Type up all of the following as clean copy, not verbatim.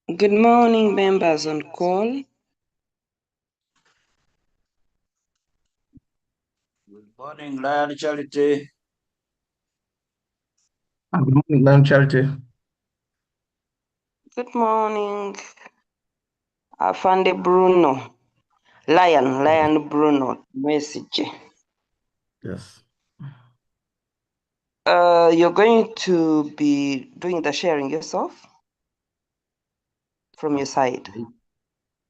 Good morning, members on call. Good morning, Lion Charity. Good morning, Lion Charity. Good morning, Afande Bruno. Lion Bruno, message. Yes. You're going to be doing the sharing yourself from your side.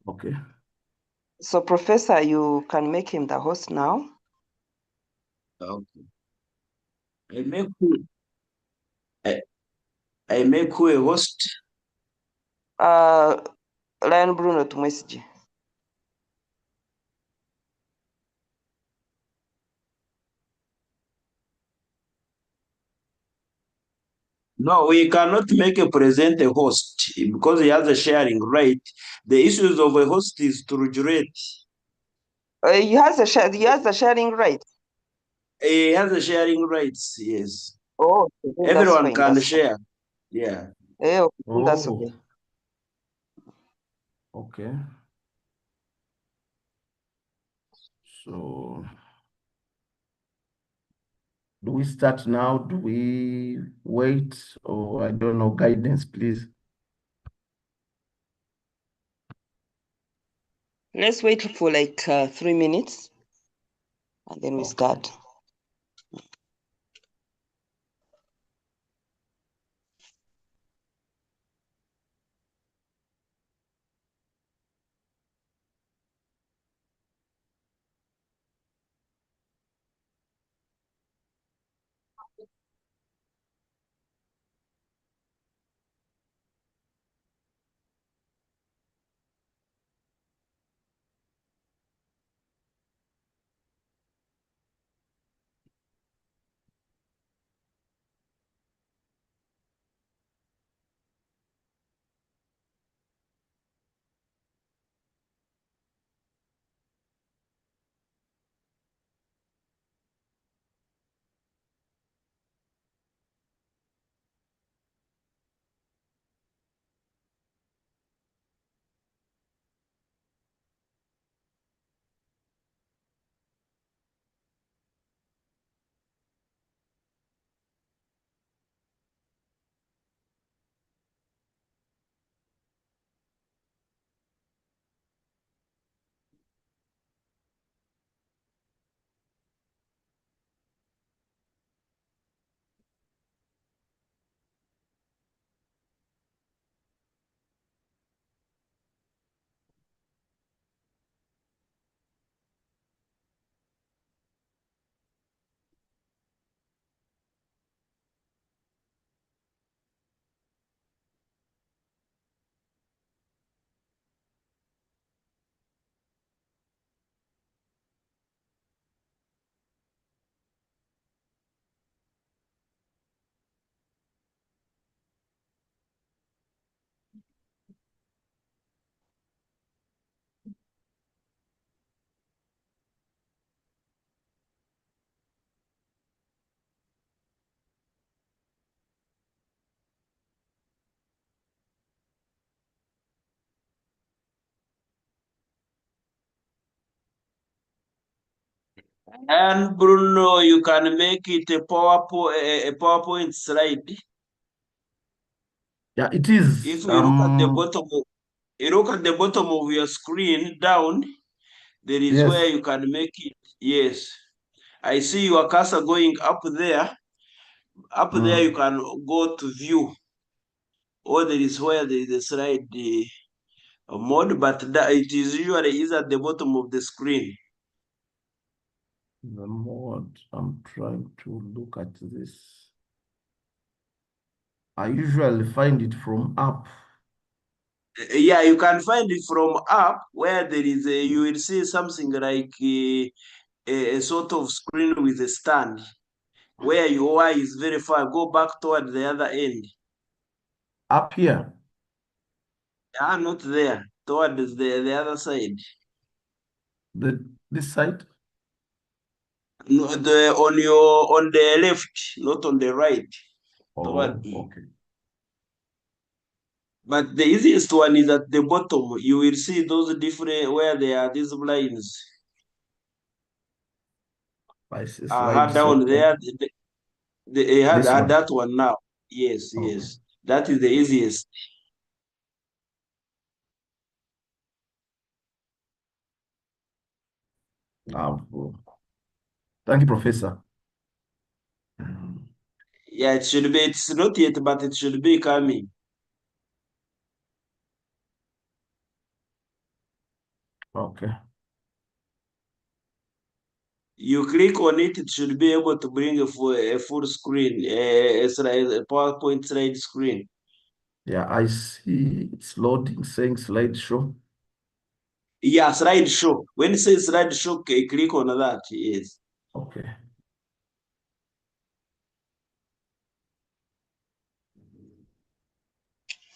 Okay. So, Professor, you can make him the host now. Okay. I make who a host? Lion Bruno to message. No, we cannot make a present a host because he has a sharing right. The issues of a host is to regulate. He has the sharing right. He has a sharing rights, yes. Oh, Everyone fine, can that's share. Yeah. fine. That's Oh. okay. Okay. So, do we start now? Do we wait? Or I don't know, guidance, please. Let's wait for like 3 minutes and then we start. And Bruno, you can make it a PowerPoint slide. Yeah, it is. If you look at the bottom of your screen down, there is Yes. where you can make it. Yes. I see your cursor going up there. Up there, you can go to view, or there is where there is a slide mode, but it is usually is at the bottom of the screen. The mode, I'm trying to look at this. I usually find it from up. Yeah, you can find it from up where there is you will see something like a sort of screen with a stand where your eye is very far. Go back toward the other end. Up here? Ah, not there. Toward the other side. This side? No, on the left, not on the right. Oh, okay. But the easiest one is at the bottom. You will see those different where there are these lines. I see slides. Down Okay. there, they had This one. that one now. Yes, Okay. yes. That is the easiest. Thank you, Professor. Yeah, it should be. It's not yet, but it should be coming. Okay. You click on it, it should be able to bring a full screen, a PowerPoint slide screen. Yeah, I see it's loading, saying slideshow. Yeah, slideshow. When it says slideshow, click on that. Yes. Okay.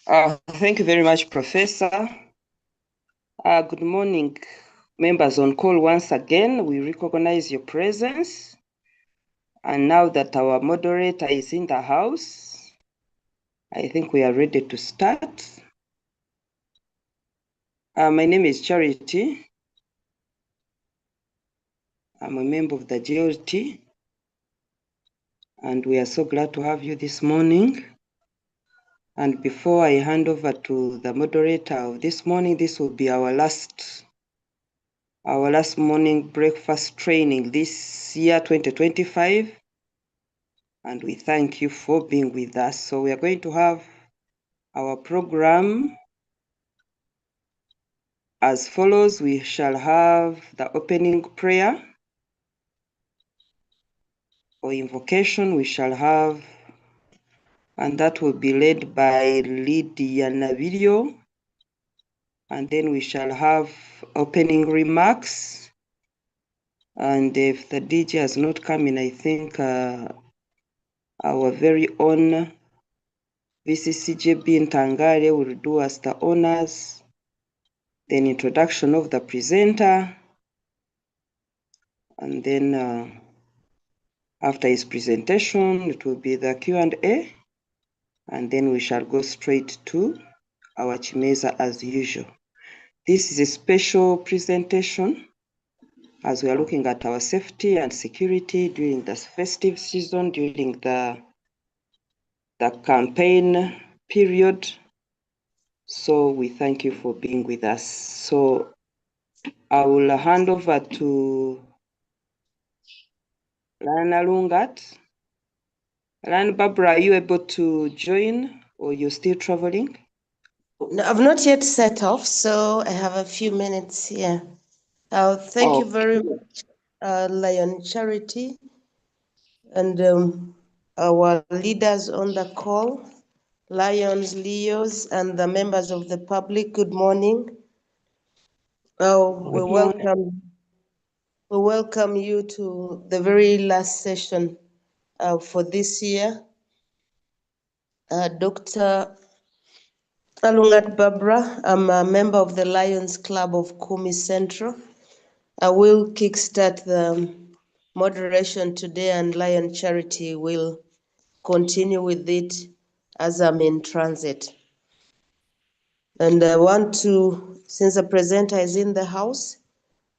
Thank you very much, Professor. Good morning, members on call. Once again, we recognize your presence. And now that our moderator is in the house, I think we are ready to start. My name is Charity. I'm a member of the GLT, and we are so glad to have you this morning. And before I hand over to the moderator of this morning, this will be our last morning breakfast training this year, 2025. And we thank you for being with us. So we are going to have our program as follows. We shall have the opening prayer or invocation. We shall have, and that will be led by Lydia Navidio. And then we shall have opening remarks. And if the DJ has not come in, I think our very own VCCJB Ntangare will do us the honors, then introduction of the presenter, and then after his presentation, it will be the Q&A, and then we shall go straight to our Chimeza as usual. This is a special presentation as we are looking at our safety and security during the festive season, during the campaign period. So we thank you for being with us. So I will hand over to Lion Alungat. Lion Barbara, are you able to join or you're still traveling? No, I've not yet set off, so I have a few minutes here. Thank you very much, Lion Charity, and our leaders on the call, Lions, Leos, and the members of the public. Good morning. We welcome you to the very last session for this year. Dr. Alungat Barbara, I'm a member of the Lions Club of Kumi Central. I will kickstart the moderation today, and Lion Charity will continue with it as I'm in transit. And I want to, since the presenter is in the house,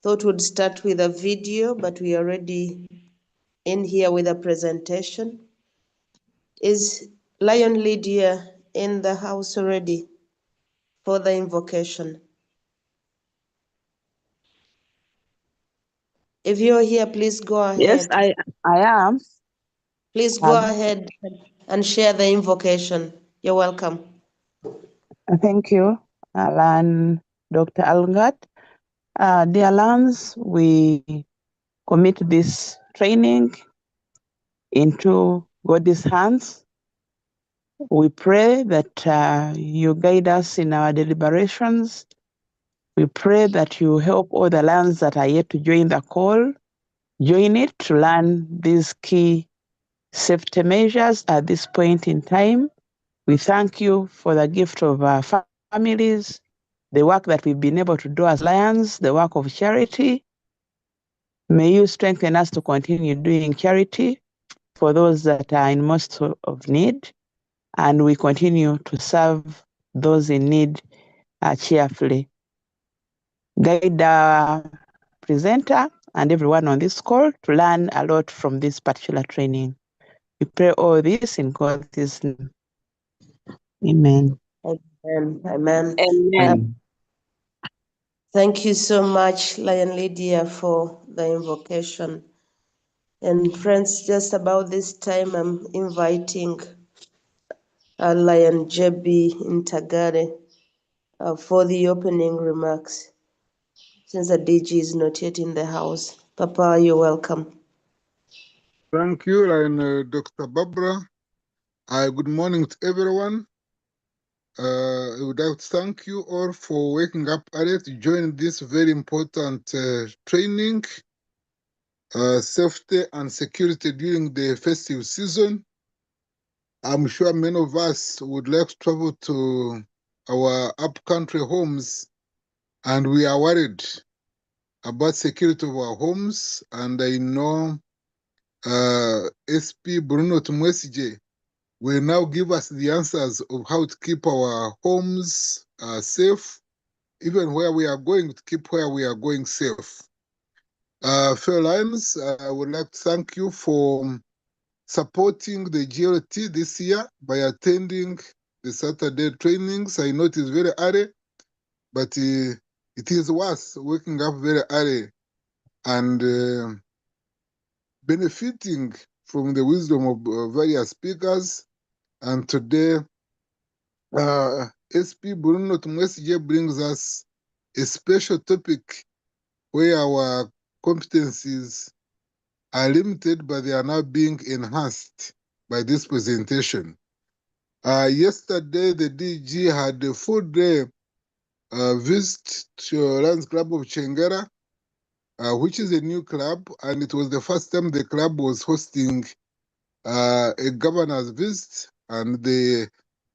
thought we'd start with a video, but we are already in here with a presentation. Is Lion Lydia in the house already for the invocation? If you're here, please go ahead. Yes, I am. Please go ahead and share the invocation. You're welcome. Thank you, Alan, Dr. Alungat. Dear Lans, we commit this training into God's hands. We pray that you guide us in our deliberations. We pray that you help all the lands that are yet to join the call, join it to learn these key safety measures at this point in time. We thank you for the gift of our families, the work that we've been able to do as Lions, the work of charity. May you strengthen us to continue doing charity for those that are in most of need, and we continue to serve those in need cheerfully. Guide our presenter and everyone on this call to learn a lot from this particular training. We pray all this in God's name. Amen. Amen. Amen. Amen. Thank you so much, Lion Lydia, for the invocation. And friends, just about this time, I'm inviting Lion JB Intagare for the opening remarks, since the DG is not yet in the house. Papa, you're welcome. Thank you, and Dr. Barbara. Good morning to everyone. I would like to thank you all for waking up early to join this very important training, safety and security during the festive season. I'm sure many of us would like to travel to our up-country homes, and we are worried about security of our homes. And I know SP Bruno Tumwesije will now give us the answers of how to keep our homes safe, even where we are going, to keep where we are going safe. Fellow Lions, I would like to thank you for supporting the GLT this year by attending the Saturday trainings. I know it is very early, but it is worth waking up very early and benefiting from the wisdom of various speakers. And today, SP Bruno Tumwesije brings us a special topic where our competencies are limited, but they are now being enhanced by this presentation. Yesterday, the DG had a full day visit to Lions Club of Chengera, which is a new club, and it was the first time the club was hosting a governor's visit, and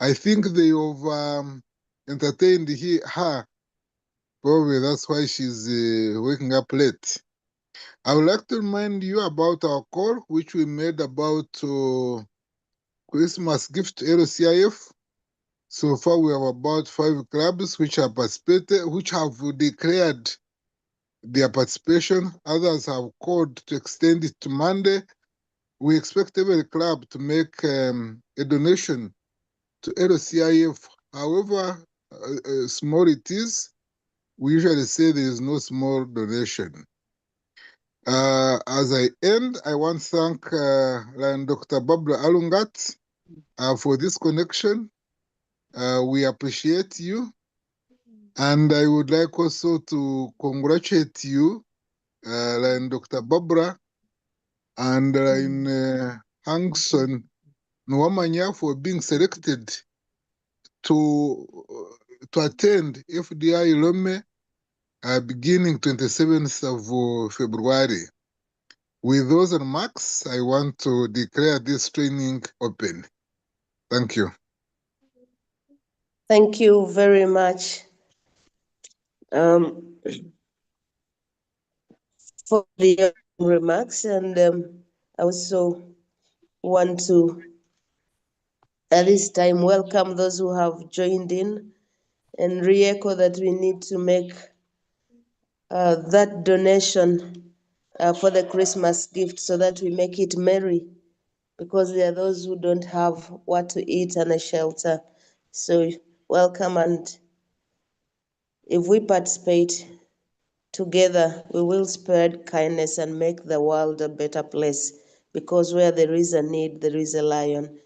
I think they have entertained her. Probably that's why she's waking up late. I would like to remind you about our call, which we made about Christmas gift to LCIF. So far, we have about 5 clubs which have participated, which have declared their participation. Others have called to extend it to Monday. We expect every club to make a donation to LCIF. However small it is, we usually say there is no small donation. As I end, I want to thank Dr. Barbara Alungat for this connection. We appreciate you. And I would like also to congratulate you, Dr. Barbara, and Hangson Nwamanya for being selected to attend FDI Lome beginning 27th of February. With those remarks, I want to declare this training open. Thank you. Thank you very much for the remarks, and I also want to, at this time, welcome those who have joined in and re-echo that we need to make that donation for the Christmas gift so that we make it merry, because there are those who don't have what to eat and a shelter. So welcome, and if we participate together, we will spread kindness and make the world a better place, because where there is a need, there is a lion.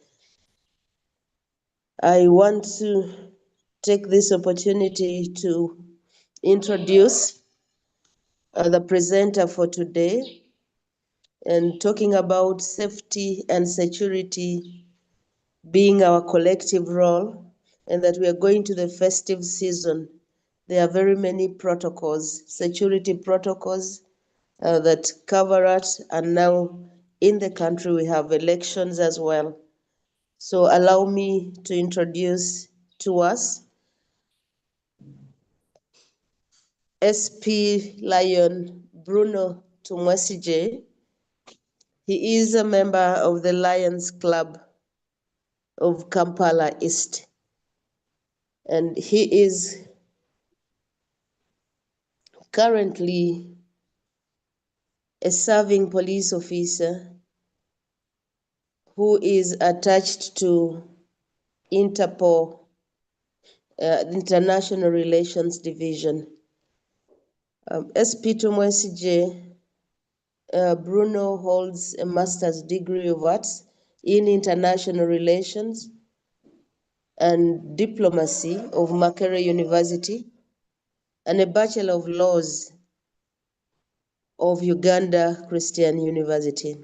I want to take this opportunity to introduce the presenter for today, and talking about safety and security being our collective role, and that we are going to the festive season. There are very many protocols, security protocols that cover us, and now in the country we have elections as well. So allow me to introduce to us SP Lion Bruno Tumwesije. He is a member of the Lions Club of Kampala East. and he is currently a serving police officer who is attached to Interpol, International Relations Division. SP Tumwesije, Bruno holds a master's degree of arts in international relations and diplomacy of Makerere University and a Bachelor of Laws of Uganda Christian University.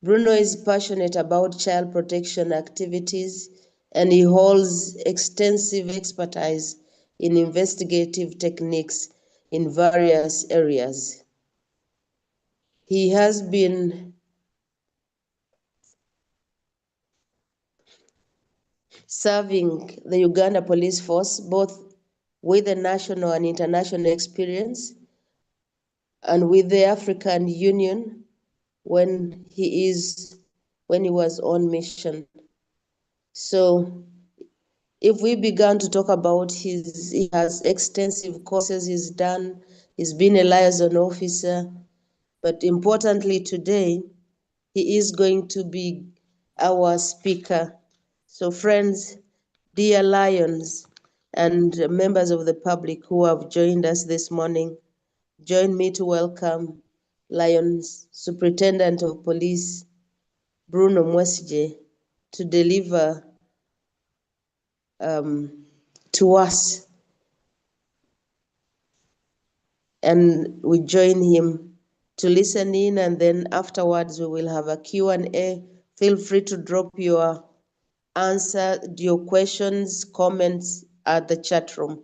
Bruno is passionate about child protection activities and he holds extensive expertise in investigative techniques in various areas. He has been serving the Uganda Police Force both with a national and international experience and with the African Union when he was on mission. So if we began to talk about he has extensive courses he's done, he's been a liaison officer, but importantly today, he is going to be our speaker. So friends, dear Lions and members of the public who have joined us this morning, join me to welcome Lions Superintendent of Police, Bruno Mwesije, to deliver to us. And we join him to listen in, and then afterwards we will have a Q&A. Feel free to drop your questions, comments at the chat room.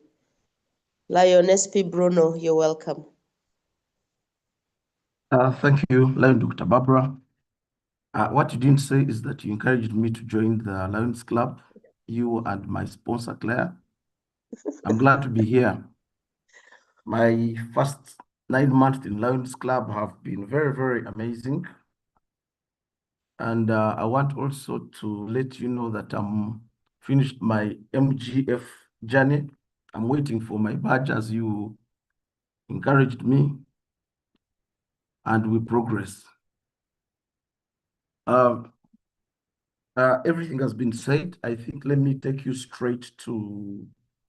Lion SP Bruno, you're welcome. Thank you, Lion Dr. Barbara. What you didn't say is that you encouraged me to join the Lions Club, you and my sponsor, Claire. I'm glad to be here. My first 9 months in Lions Club have been very, very amazing. And I want also to let you know that I'm finished my MGF journey. I'm waiting for my badge as you encouraged me, and we progress. Everything has been said. I think let me take you straight to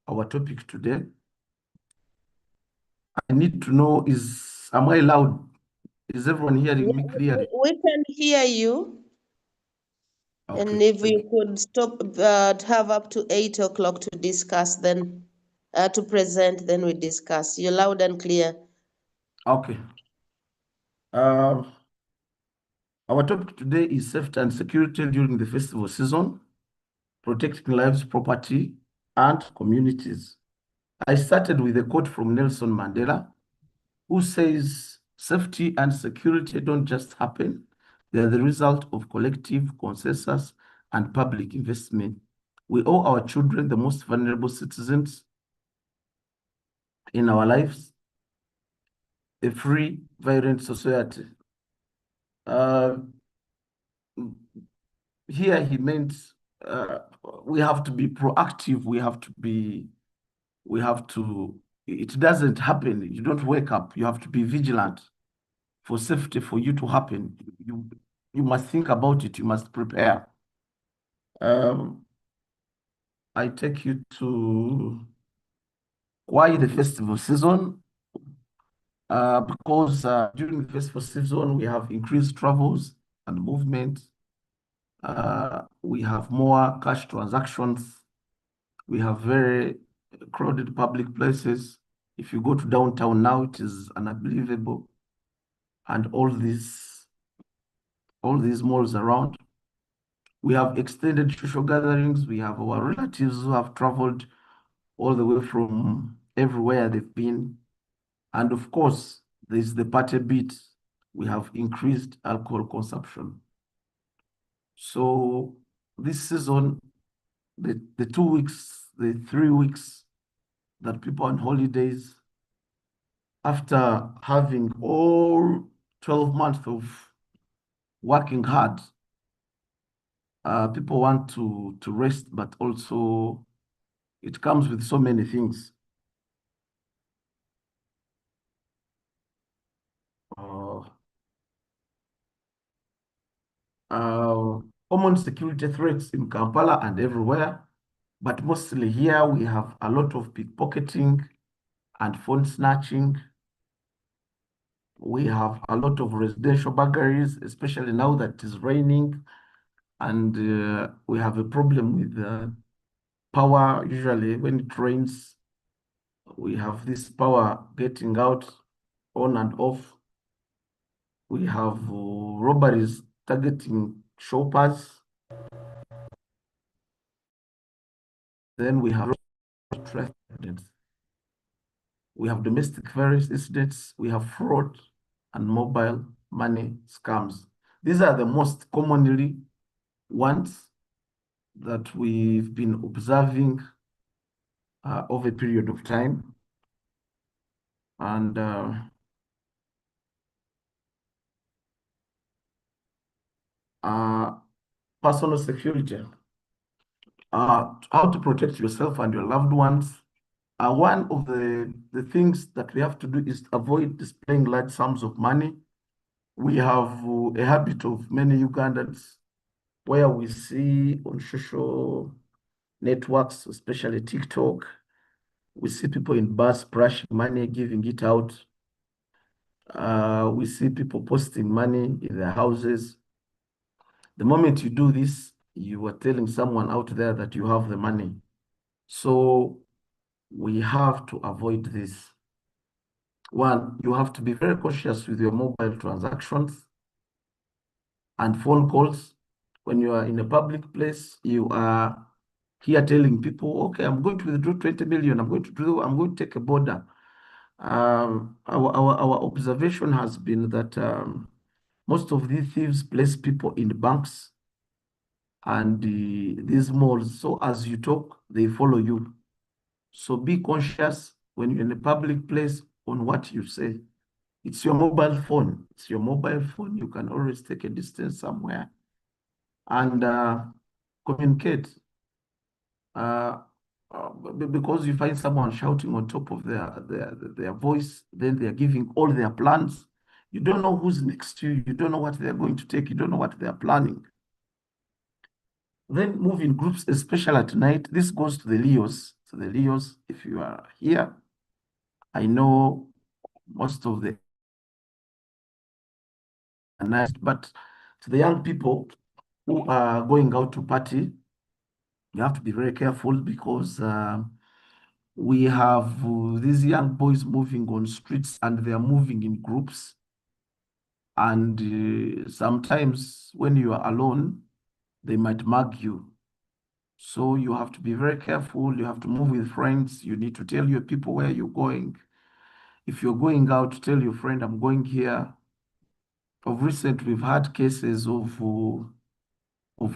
our topic today. I need to know, am I loud? Is everyone hearing me clearly? We can hear you. Okay. And if we could stop, have up to 8 o'clock to discuss, then to present, then we discuss. You're loud and clear. Okay. Our topic today is safety and security during the festival season, protecting lives, property, and communities. I started with a quote from Nelson Mandela, who says, safety and security don't just happen, they're the result of collective consensus and public investment. We owe our children, the most vulnerable citizens in our lives, a free, vibrant society. Here he meant we have to be proactive. It doesn't happen. You don't wake up. You have to be vigilant for safety for you to happen. You must think about it. You must prepare. I take you to why the festival season. Because during the festival season, we have increased travels and movement. We have more cash transactions. We have very crowded public places. If you go to downtown now, it is unbelievable. And all these malls around. We have extended social gatherings. We have our relatives who have traveled all the way from everywhere they've been. And of course, there's the party bit. We have increased alcohol consumption. So this season, the 2 weeks, the 3 weeks that people on holidays, after having all 12 months of working hard, people want to rest, but also It comes with so many things. Common security threats in Kampala and everywhere, but mostly here we have a lot of pickpocketing and phone snatching. We have a lot of residential burglaries, especially now that it is raining, and we have a problem with power. Usually when it rains, we have this power getting out on and off. We have robberies targeting shoppers. Then we have theft incidents. We have domestic violence incidents. We have fraud and mobile money scams. These are the most commonly ones that we've been observing over a period of time. And personal security, how to protect yourself and your loved ones. One of the things that we have to do is avoid displaying large sums of money. We have a habit of many Ugandans where we see on social networks, especially TikTok, we see people in bars splashing money, giving it out. We see people posting money in their houses. The moment you do this, you are telling someone out there that you have the money. So we have to avoid this. One, you have to be very cautious with your mobile transactions and phone calls. When you are in a public place, you are here telling people, okay, I'm going to withdraw 20 million, I'm going to take a border. Our observation has been that most of these thieves place people in banks and these malls. So as you talk, they follow you. So be conscious when you're in a public place on what you say. It's your mobile phone. It's your mobile phone. You can always take a distance somewhere and communicate. Because you find someone shouting on top of their voice, then they're giving all their plans. You don't know who's next to you. You don't know what they're going to take. You don't know what they're planning. Then move in groups, especially at night. This goes to the Leos. So the Leos, if you are here, I know most of the nice, but to the young people who are going out to party, you have to be very careful because we have these young boys moving on streets and they are moving in groups. And sometimes when you are alone, they might mug you. So you have to be very careful. You have to move with friends. You need to tell your people where you're going. If you're going out, tell your friend, I'm going here. Of recent, we've had cases of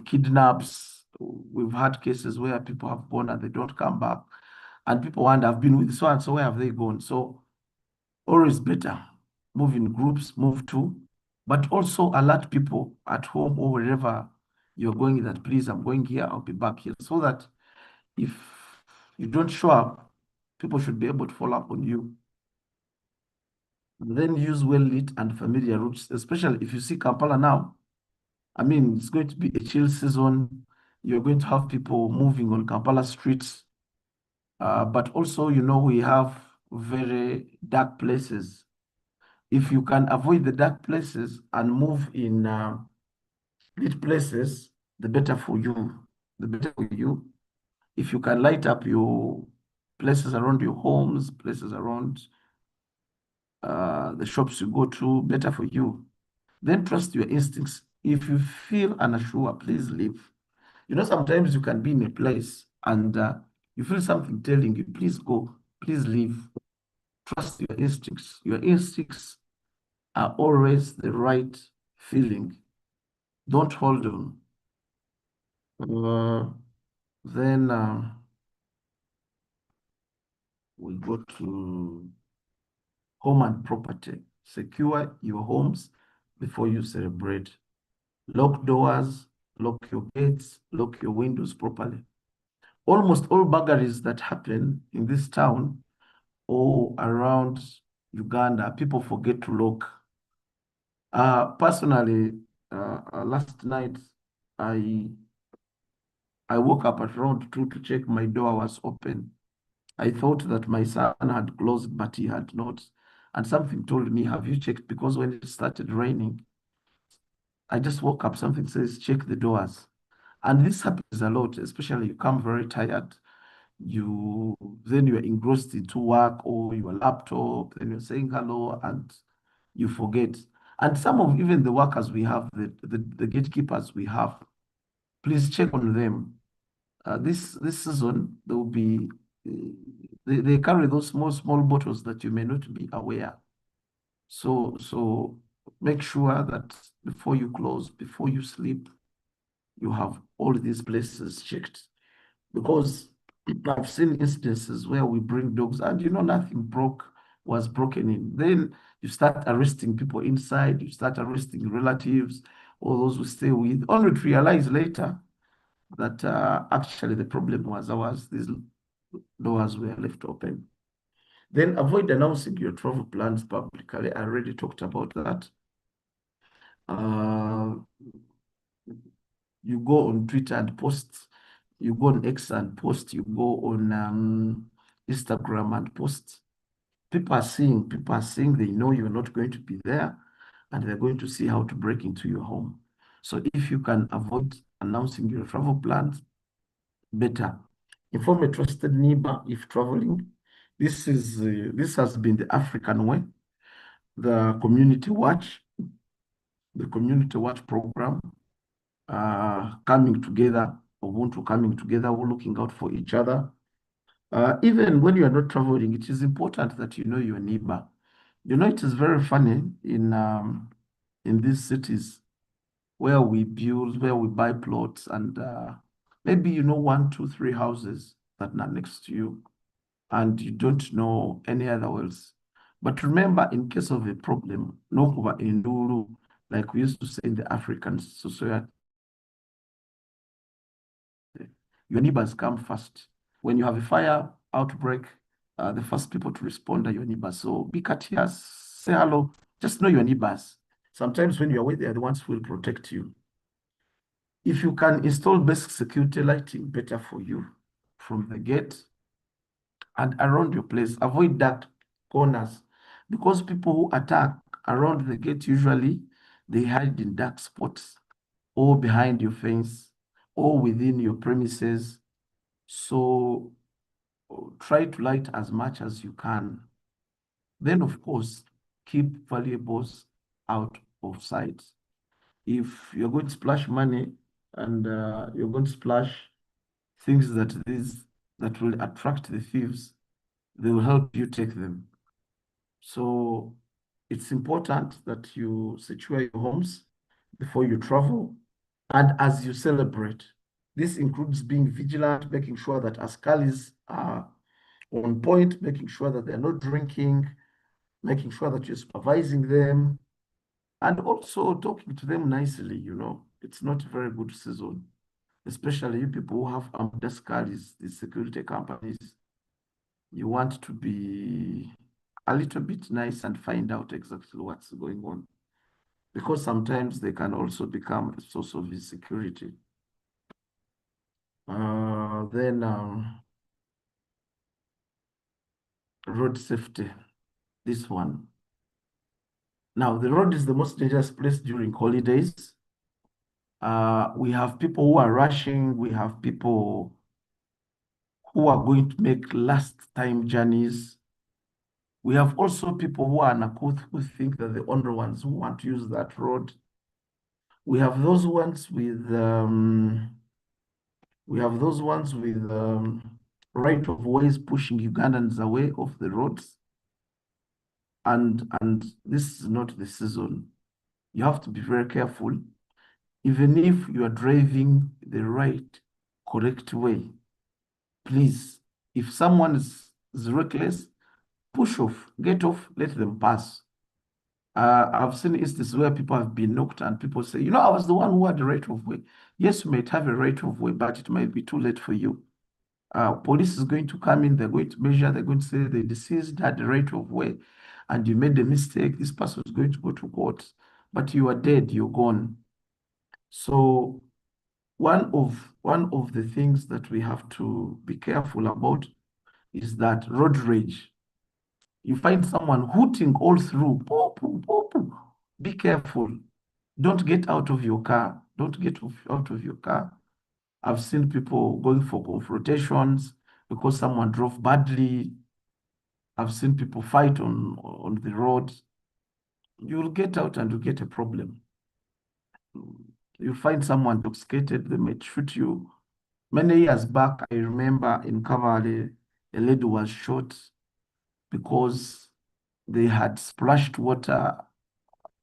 kidnaps. We've had cases where people have gone and they don't come back. And people wonder, I've been with so and so, where have they gone? So always better move in groups, move to, but also alert people at home or wherever you're going that, please, I'm going here, I'll be back here. So that if you don't show up, people should be able to follow up on you. Then use well-lit and familiar routes, especially if you see Kampala now. I mean, it's going to be a chill season. You're going to have people moving on Kampala streets. But also, you know, we have very dark places. If you can avoid the dark places and move in lit places, the better for you. The better for you. If you can light up your places around your homes, places around the shops you go to, better for you. Then trust your instincts. If you feel unsure, please leave. You know, sometimes you can be in a place and you feel something telling you, please go, please leave. Trust your instincts. Your instincts are always the right feeling. Don't hold on. Then we go to home and property. Secure your homes before you celebrate. Lock doors, lock your gates, lock your windows properly. almost all burglaries that happen in this town or around Uganda, people forget to lock. Personally, last night I woke up at around 2 to check my door was open. I thought that my son had closed, but he had not. And something told me, have you checked? Because when it started raining, I just woke up, something says, check the doors. And this happens a lot, especially you come very tired. Then you're engrossed into work or your laptop, and you're saying hello and you forget. And some of even the workers we have, the gatekeepers we have, please check on them. This season, there will be, they carry those small bottles that you may not be aware. So make sure that before you close, before you sleep, you have all these places checked. Because I've seen instances where we bring dogs and nothing was broken in. Then you start arresting people inside, you start arresting relatives or those who stay with, only to realize later that actually the problem was ours. These doors were left open. Then avoid announcing your travel plans publicly. I already talked about that. You go on Twitter and post, you go on X and post, you go on Instagram and post. People are seeing, they know you're not going to be there, and they're going to see how to break into your home. So if you can avoid announcing your travel plans, better. Inform a trusted neighbor if traveling. This has been the African way. The Community Watch program, coming together, Ubuntu coming together, we're looking out for each other. Even when you are not traveling, it is important that you know your neighbor. It is very funny in these cities where we build, where we buy plots, and maybe 1, 2, 3 houses that are next to you, and you don't know any other else. But remember, in case of a problem, no kuba indulu, like we used to say in the African society, your neighbors come first. When you have a fire outbreak, the first people to respond are your neighbors. So be courteous, say hello, just know your neighbors. Sometimes when you're away, they're the ones who will protect you. If you can install basic security lighting, better for you, from the gate and around your place. Avoid dark corners, because people who attack around the gate, usually they hide in dark spots or behind your fence or within your premises. So try to light as much as you can. Then, of course, keep valuables out of sight. If you're going to splash money and you're going to splash things that will attract the thieves, they will help you take them. So it's important that you secure your homes before you travel and as you celebrate. This includes being vigilant, making sure that askalis are on point, making sure that they're not drinking, making sure that you're supervising them, and also talking to them nicely. It's not a very good season, especially you people who have armed askalis, the security companies. You want to be a little bit nice and find out exactly what's going on, because sometimes they can also become a source of insecurity. Then road safety, this one. Now, the road is the most dangerous place during holidays. We have people who are rushing. We have people who are going to make last time journeys. We have also people who are Nakuth who think that the only ones who want to use that road. We have those ones with right of ways pushing Ugandans away off the roads. And this is not the season. You have to be very careful. Even if you are driving the right, correct way, please, if someone is reckless, push off, get off, let them pass. I've seen instances where people have been knocked and people say, I was the one who had the right of way. Yes, you might have a right of way, but it might be too late for you. Police is going to come in, they're going to measure, they're going to say the deceased had the right of way and you made a mistake, this person is going to go to court, but you are dead, you're gone. So one of the things that we have to be careful about is that road rage. You find someone hooting all through, poo, poo, poo, poo. Be careful. Don't get out of your car. Don't get out of your car. I've seen people going for confrontations because someone drove badly. I've seen people fight on the road. You'll get out and you'll get a problem. You find someone intoxicated, they may shoot you. Many years back, I remember in Cavalry, a lady was shot because they had splashed water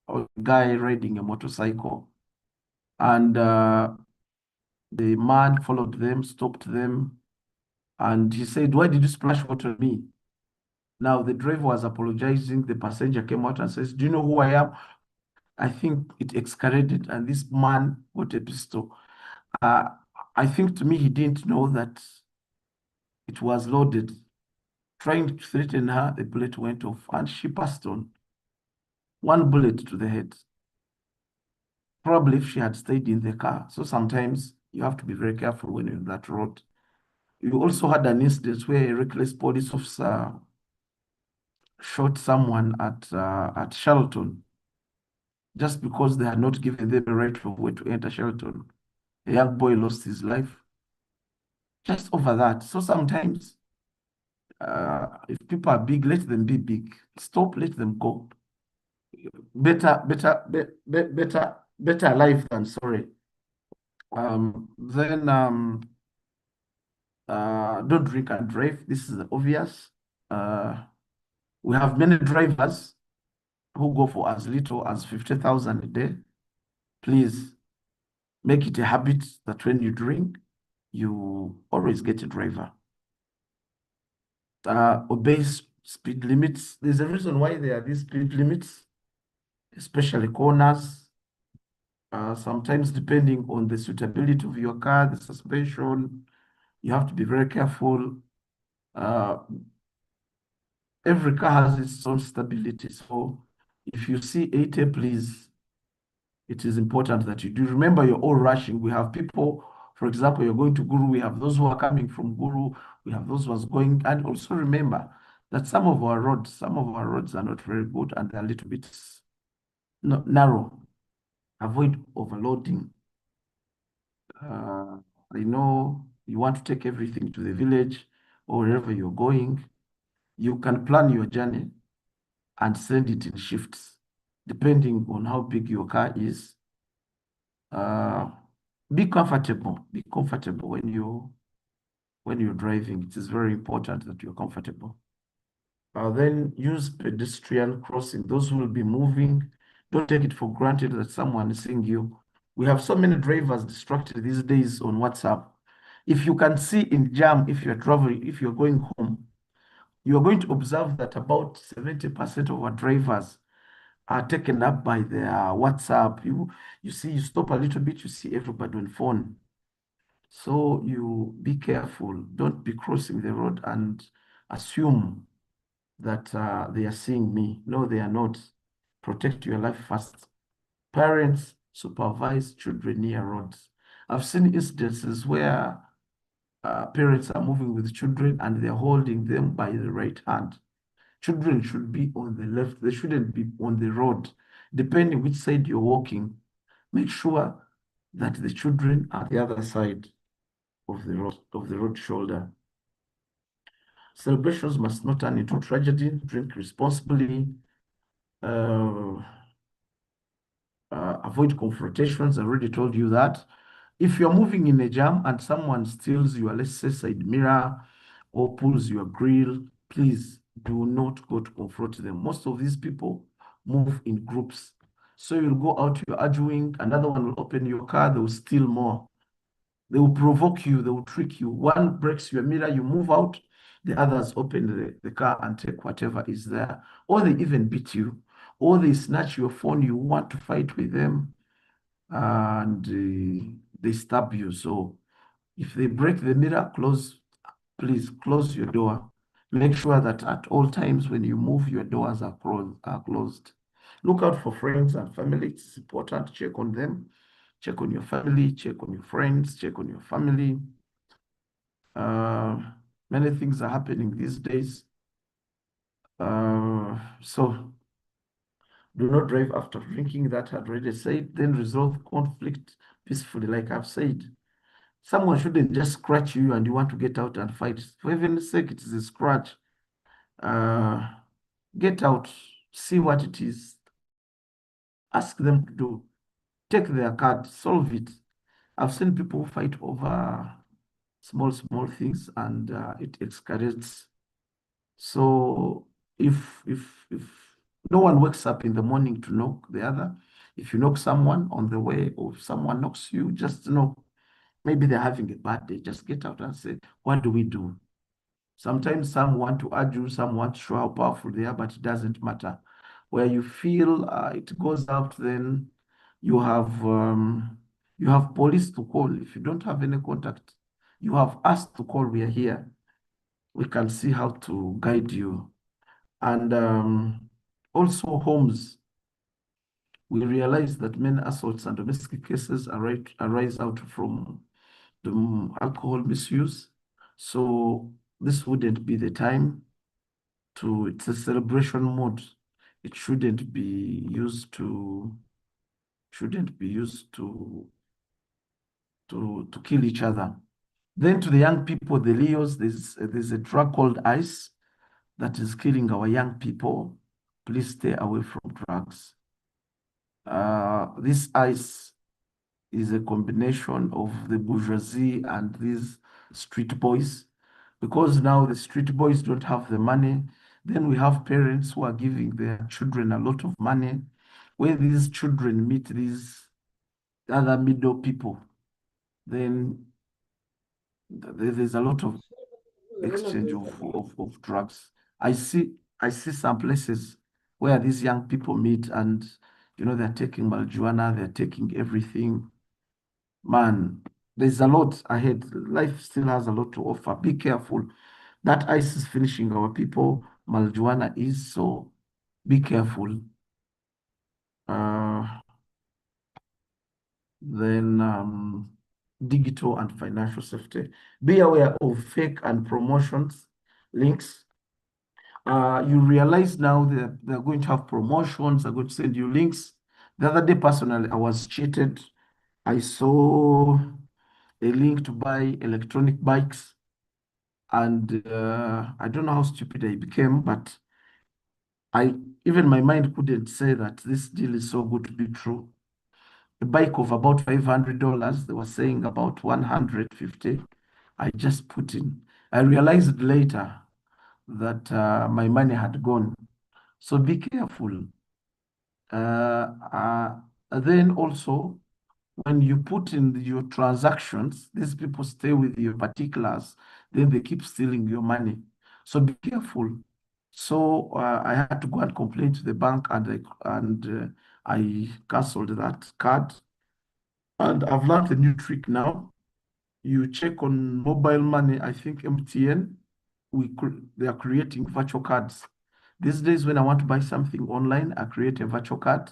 on a guy riding a motorcycle. And the man followed them, stopped them, and he said, "Why did you splash water on me?" Now the driver was apologizing. The passenger came out and says, "Do you know who I am?" I think it escalated, and this man got a pistol. I think to me, he didn't know that it was loaded. Trying to threaten her, the bullet went off, and she passed on. One bullet to the head. Probably if she had stayed in the car. So sometimes you have to be very careful when you're on that road. You also had an incident where a reckless police officer shot someone at Charlton just because they had not given them a right of way to enter Charlton. A young boy lost his life just over that. So sometimes if people are big, let them be big. Stop, let them go. Better life than sorry. Don't drink and drive. This is obvious. We have many drivers who go for as little as 50,000 a day. Please make it a habit that when you drink, you always get a driver. Obey speed limits. There's a reason why there are these speed limits, especially corners. Sometimes depending on the suitability of your car, the suspension, you have to be very careful. Every car has its own stability. So if you see 80, please, it is important that you do. Remember, you're all rushing. We have people, for example, you're going to Guru. We have those who are coming from Guru. We have those who are going. And also remember that some of our roads are not very good and they're a little bit narrow. Avoid overloading. I know you want to take everything to the village or wherever you're going. You can plan your journey and send it in shifts, depending on how big your car is. Be comfortable. Be comfortable when you're driving. It is very important that you're comfortable. Then use pedestrian crossing. Those who will be moving, don't take it for granted that someone is seeing you. We have so many drivers distracted these days on WhatsApp. If you can see in jam, if you're traveling, if you're going home, you're going to observe that about 70% of our drivers are taken up by their WhatsApp. You see, you stop a little bit, you see everybody on phone. So you be careful. Don't be crossing the road and assume that they are seeing me. No, they are not. Protect your life first. Parents supervise children near roads. I've seen instances where parents are moving with children and they're holding them by the right hand. Children should be on the left. They shouldn't be on the road. Depending which side you're walking, make sure that the children are the other side of the road shoulder. Celebrations must not turn into tragedy. Drink responsibly. Avoid confrontations. I already told you that. If you're moving in a jam and someone steals your, let's say, side mirror or pulls your grill, please do not go to confront them. Most of these people move in groups. So you'll go out, you're arguing, another one will open your car, they will steal more. They will provoke you, they will trick you. One breaks your mirror, you move out, the others open the car and take whatever is there. Or they even beat you. Or they snatch your phone, you want to fight with them, and they stab you. So if they break the mirror, close please close your door. Make sure that at all times when you move, your doors are closed. Look out for friends and family. It's important to check on them. Check on your family, check on your friends, check on your family. Many things are happening these days. So do not drive after drinking, that I'd already said. Then resolve conflict peacefully, like I've said. Someone shouldn't just scratch you and you want to get out and fight. For heaven's sake, it is a scratch. Get out, see what it is. Ask them to do. Take their card, solve it. I've seen people fight over small things and it escalates. So if no one wakes up in the morning to knock the other, if you knock someone on the way or if someone knocks you, just know maybe they're having a bad day. Just get out and say, what do we do? Sometimes some want to argue, some want to show how powerful they are, but it doesn't matter. Where you feel it goes out, then you have police to call. If you don't have any contact, you have us to call. We are here. We can see how to guide you. And also homes. We realize that many assaults and domestic cases arise out from the alcohol misuse. So this wouldn't be the time to, it's a celebration mode. It shouldn't be used to kill each other. Then to the young people, the Leos, there's a drug called ice that is killing our young people. Please stay away from drugs. This ice is a combination of the bourgeoisie and these street boys, because now the street boys don't have the money. Then we have parents who are giving their children a lot of money. When these children meet these other middle people, then there's a lot of exchange of drugs. I see some places where these young people meet and, you know, they're taking marijuana, they're taking everything. Man, there's a lot ahead. Life still has a lot to offer. Be careful. That ice is finishing our people. Marijuana is, so be careful. Then digital and financial safety. Be aware of fake and promotions links. You realize now that they're going to have promotions, they're going to send you links. The other day, personally, I was cheated. I saw a link to buy electronic bikes, and I don't know how stupid I became, but even my mind couldn't say that this deal is so good to be true. A bike of about $500, they were saying about 150. I just put in. I realized later that my money had gone. So be careful. Then also, when you put in your transactions, these people stay with your particulars, then they keep stealing your money. So be careful. So I had to go and complain to the bank, and I canceled that card. And I've learned a new trick now. You check on mobile money, I think MTN, they are creating virtual cards. These days, when I want to buy something online, I create a virtual card,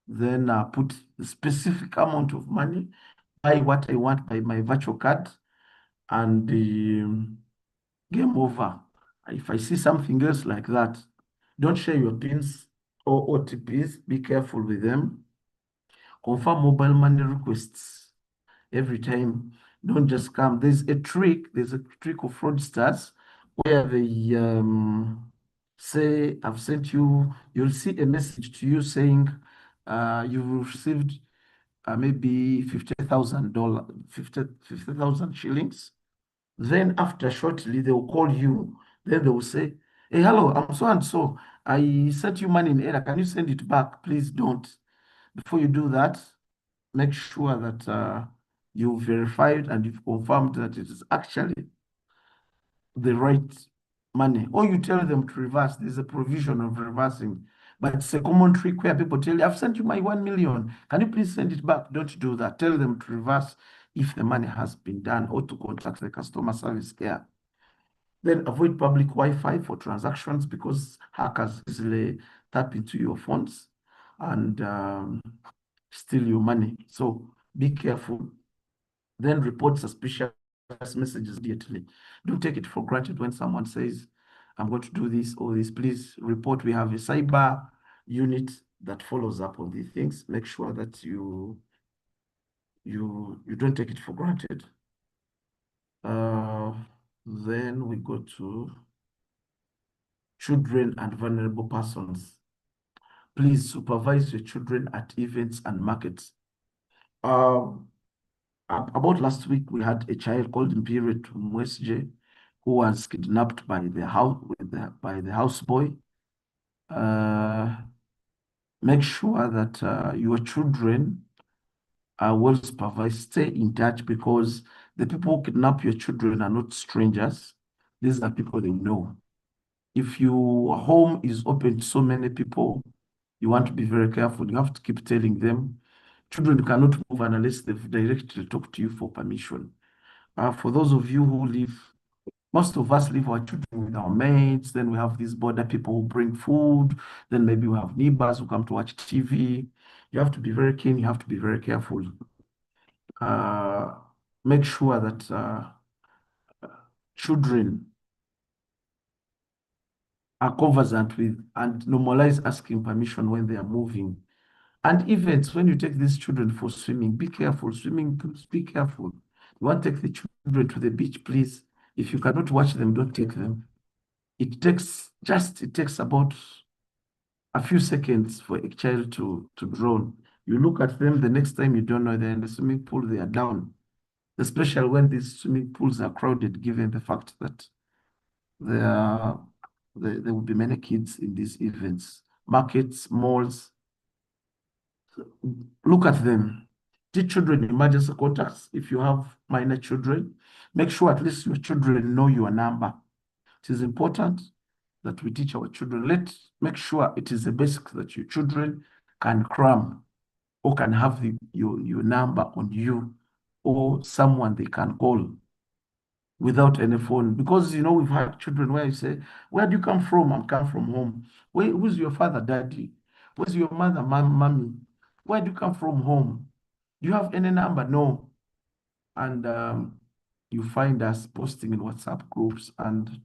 then I put a specific amount of money, buy what I want by my virtual card, and game over. If I see something else like that, don't share your PINs or OTPs. Be careful with them. Confirm mobile money requests every time. Don't just come. There's a trick of fraudsters where they say, I've sent you, you'll see a message to you saying you've received maybe $50,000 shillings. Then after shortly, they will call you. Then they will say, hey, hello, I'm so and so. I sent you money in error. Can you send it back? Please don't. Before you do that, make sure that you've verified and you've confirmed that it is actually the right money. Or you tell them to reverse. There's a provision of reversing. But it's a common trick where people tell you, I've sent you my 1 million. Can you please send it back? Don't do that. Tell them to reverse if the money has been done, or to contact the customer service care. Then avoid public Wi-Fi for transactions because hackers easily tap into your phones and steal your money. So be careful. Then report suspicious messages immediately. Don't take it for granted when someone says, I'm going to do this or this. Please report. We have a cyber unit that follows up on these things. Make sure that you don't take it for granted. Then we go to children and vulnerable persons. Please supervise your children at events and markets. About last week, we had a child called Mpire Tumwesje who was kidnapped by the houseboy. Make sure that your children are well supervised. Stay in touch because the people who kidnap your children are not strangers. These are people they know. If your home is open to so many people, you want to be very careful. You have to keep telling them. Children cannot move unless they've directly talked to you for permission. For those of you who live, most of us leave our children with our mates. Then we have these border people who bring food. Then maybe we have neighbors who come to watch TV. You have to be very keen. You have to be very careful. Make sure that children are conversant with and normalize asking permission when they are moving. And events, when you take these children for swimming, be careful. Swimming pools, be careful. You want to take the children to the beach, please. If you cannot watch them, don't take them. It takes about a few seconds for a child to drown. You look at them, the next time you don't know they're in the swimming pool, they are down. Especially when these swimming pools are crowded, given the fact that there will be many kids in these events. Markets, malls, look at them. Teach children emergency contacts. If you have minor children, make sure at least your children know your number. It is important that we teach our children. Let's make sure it is a basic that your children can cram or can have your number on you or someone they can call without any phone. Because, we've had children where you say, where do you come from? I come from home. Who's your father, daddy? Where's your mother, mommy? Where do you come from home? Do you have any number? No. And you find us posting in WhatsApp groups and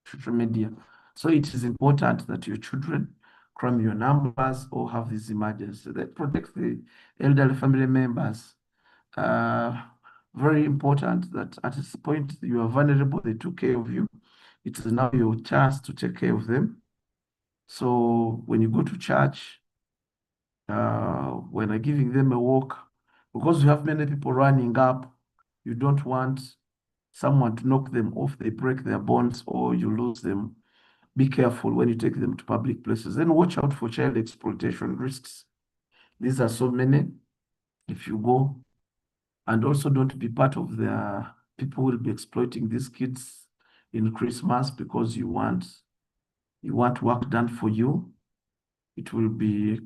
social media. So it is important that your children cram your numbers or have these emergencies that protect the elderly family members. Very important that at this point you are vulnerable, they took care of you. It is now your chance to take care of them. So when you go to church, when I'm giving them a walk, because you have many people running up, you don't want someone to knock them off, they break their bones or you lose them. Be careful when you take them to public places. Then watch out for child exploitation risks. These are so many. If you go, and also don't be part of the people who will be exploiting these kids in Christmas because you want work done for you. It will be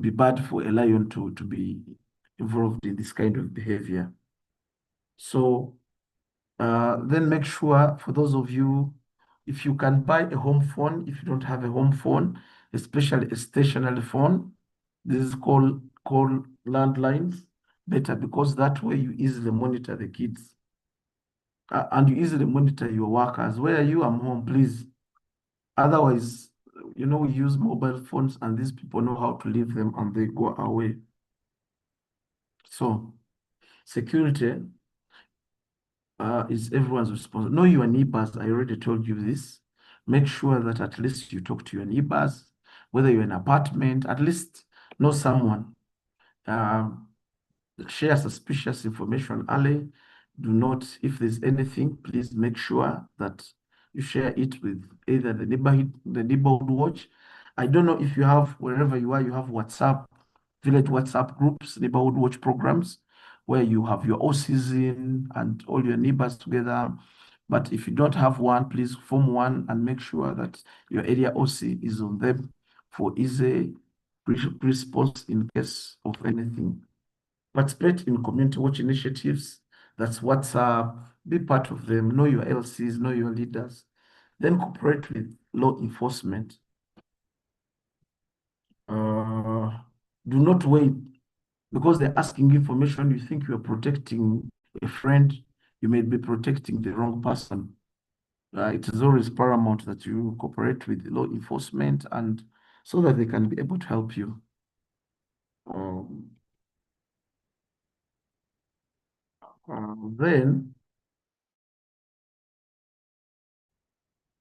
bad for a lion to be involved in this kind of behavior. So then make sure, for those of you, if you can buy a home phone, if you don't have a home phone, especially a stationary phone, this is called landlines, better, because that way you easily monitor the kids. And you easily monitor your workers. Where are you? I'm home, please. Otherwise, we use mobile phones and these people know how to leave them and they go away. So security is everyone's responsibility. Know your neighbors. I already told you this. Make sure that at least you talk to your neighbors, whether you're in an apartment, at least know someone. Share suspicious information early. Do not, if there's anything, please make sure that you share it with either the neighborhood watch. I don't know if you have, wherever you are, you have WhatsApp, village WhatsApp groups, neighborhood watch programs, where you have your all-season and all your neighbors together. But if you don't have one, please form one and make sure that your area OC is on them for easy response in case of anything. Participate in community watch initiatives. That's WhatsApp. Be part of them. Know your LCs, know your leaders. Then cooperate with law enforcement. Do not wait because they're asking information. You think you are protecting a friend, you may be protecting the wrong person. It is always paramount that you cooperate with law enforcement and so that they can be able to help you. Then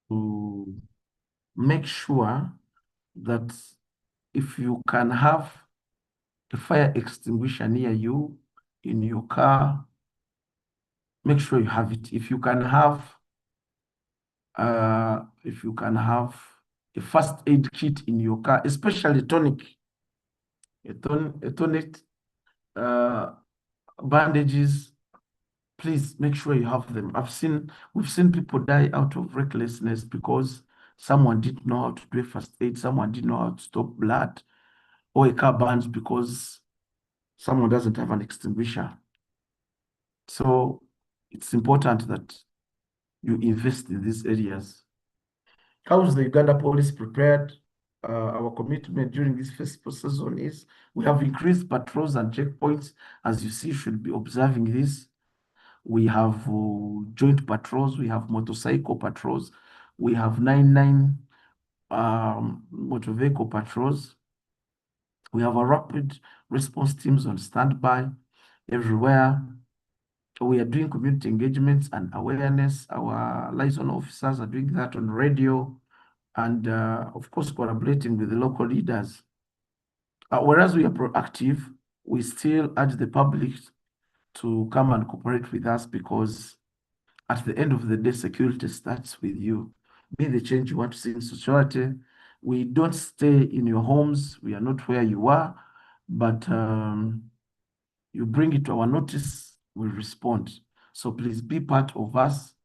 to make sure that if you can have a fire extinguisher near you in your car, make sure you have it. If you can have a first aid kit in your car, especially tonic, a tonic, bandages, please make sure you have them. We've seen people die out of recklessness because someone didn't know how to do a first aid, someone didn't know how to stop blood, or a car burns because someone doesn't have an extinguisher. So it's important that you invest in these areas. How is the Uganda Police prepared? Our commitment during this festival season is we have increased patrols and checkpoints. As you see, you should be observing this. We have joint patrols, we have motorcycle patrols, we have 99 motor vehicle patrols. We have a rapid response teams on standby everywhere. We are doing community engagements and awareness. Our liaison officers are doing that on radio and of course collaborating with the local leaders. Whereas we are proactive, we still urge the public to come and cooperate with us because at the end of the day, security starts with you. Be the change you want to see in society. We don't stay in your homes. We are not where you are, but you bring it to our notice, we respond. So please be part of us.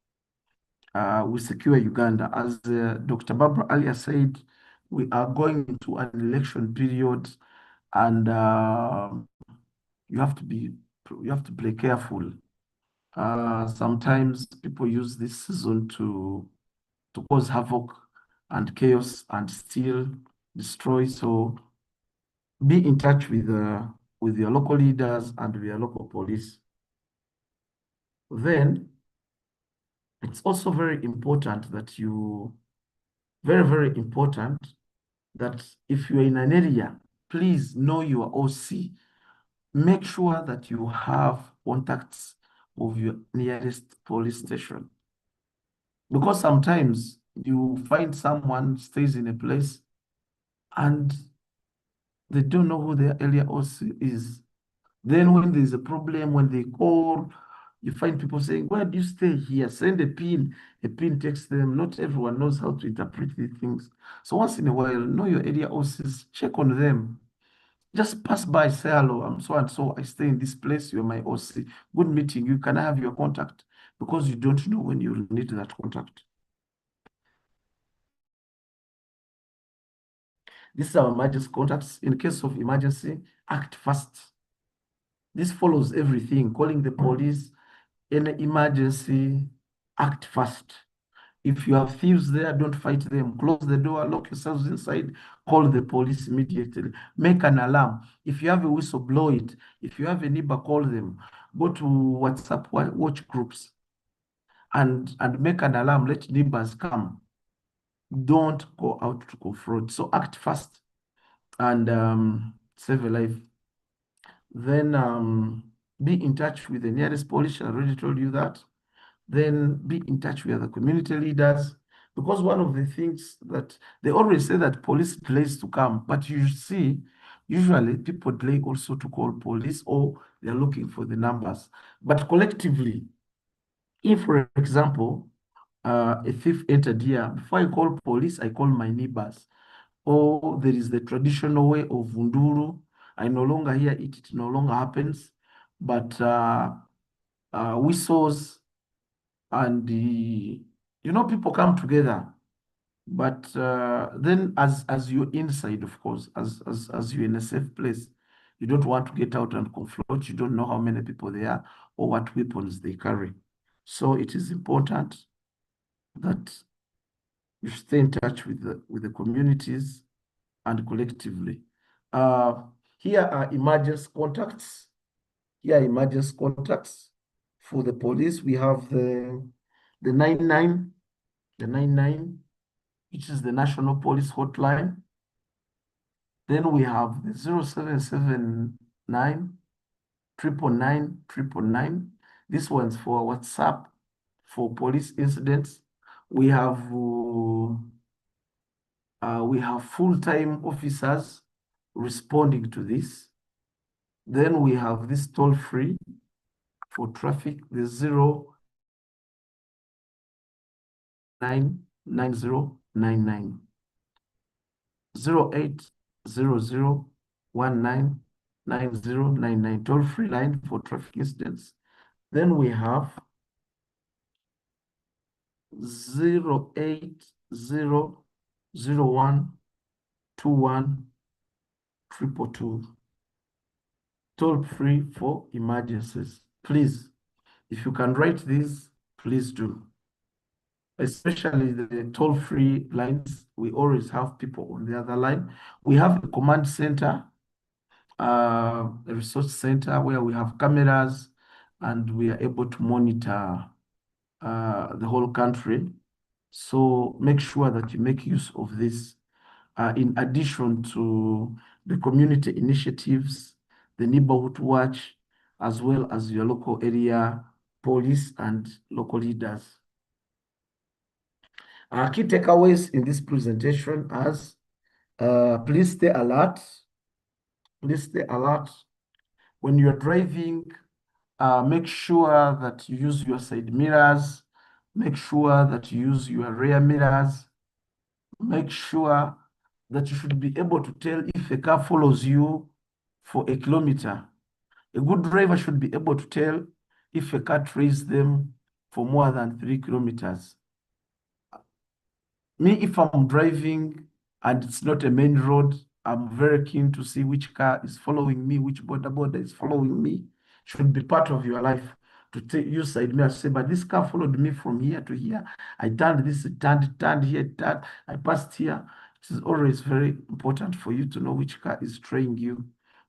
We secure Uganda. As Dr. Barbara earlier said, we are going into an election period and you have to play careful. Sometimes people use this season to cause havoc and chaos and steal, destroy. So be in touch with your local leaders and with your local police. Then it's also very important that very important that if you're in an area, please know your OC. Make sure that you have contacts of your nearest police station. Because sometimes you find someone stays in a place and they don't know who their area OC is. Then when there's a problem, when they call, you find people saying, where do you stay here? Send a pin takes them. Not everyone knows how to interpret these things. So once in a while, know your area OCs, check on them. Just pass by, say hello, I'm so and so, I stay in this place, you're my OC. Good meeting you, can I have your contact? Because you don't know when you'll need that contact. This is our emergency contacts. In case of emergency, act fast. This follows everything, calling the police, in an emergency, act fast. If you have thieves there, don't fight them. Close the door, lock yourselves inside, call the police immediately. Make an alarm. If you have a whistle, blow it. If you have a neighbor, call them. Go to WhatsApp watch groups and make an alarm, let neighbors come. Don't go out to confront. So act fast and save a life. Then be in touch with the nearest police. I already told you that. Then be in touch with the community leaders, because one of the things that they always say that police delays to come, but you see, usually people delay also to call police or they're looking for the numbers. But collectively, if, for example, a thief entered here, before I call police, I call my neighbors. Or there is the traditional way of Vunduru. I no longer hear it, it no longer happens. But whistles and people come together. But then as you're inside, of course, as you're in a safe place, You don't want to get out and confront. You don't know how many people there are or what weapons they carry. So it is important that you stay in touch with the communities and collectively. Here are emergency contacts. Here are emergency contacts for the police. We have the 99, which is the National Police Hotline. Then we have the 0779 999. This one's for WhatsApp for police incidents. We have full-time officers responding to this. Then we have this toll-free for traffic, the 099099. 0800199099 toll-free line for traffic incidents. Then we have 08001212222 toll-free for emergencies. Please, if you can write these, please do. Especially the toll-free lines, we always have people on the other line. We have a command center, a resource center where we have cameras and we are able to monitor the whole country. So make sure that you make use of this in addition to the community initiatives, the neighborhood watch, as well as your local area police and local leaders. Our key takeaways in this presentation as please stay alert. Please stay alert. When you're driving, make sure that you use your side mirrors. Make sure that you use your rear mirrors. Make sure that you should be able to tell if a car follows you for a kilometer. A good driver should be able to tell if a car trails them for more than 3 kilometers. Me, if I'm driving and it's not a main road, I'm very keen to see which car is following me, which border is following me. Should be part of your life to use side mirror to say, but this car followed me from here to here. I turned this, turned here, I passed here. It is always very important for you to know which car is trailing you.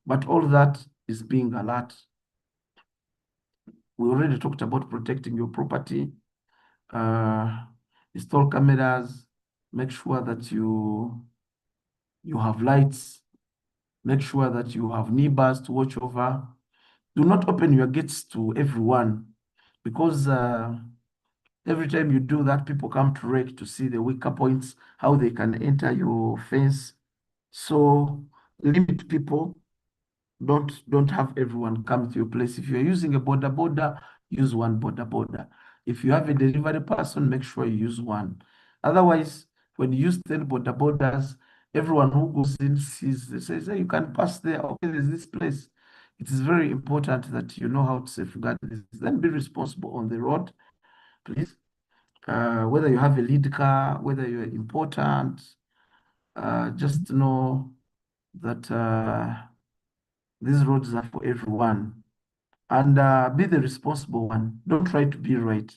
But all that is being alert. We already talked about protecting your property. Install cameras. Make sure that you have lights. Make sure that you have neighbors to watch over. Do not open your gates to everyone, because every time you do that, people come to wreck to see the weaker points, how they can enter your fence. So limit people. Don't have everyone come to your place. If you're using a border, use one border. If you have a delivery person, make sure you use one. Otherwise, when you use 10 borders, everyone who goes in sees, they say, hey, you can pass there. Okay, there's this place. It is very important that you know how to safeguard this. Then be responsible on the road, please. Whether you have a lead car, whether you're important, just know that these roads are for everyone. And be the responsible one. Don't try to be right.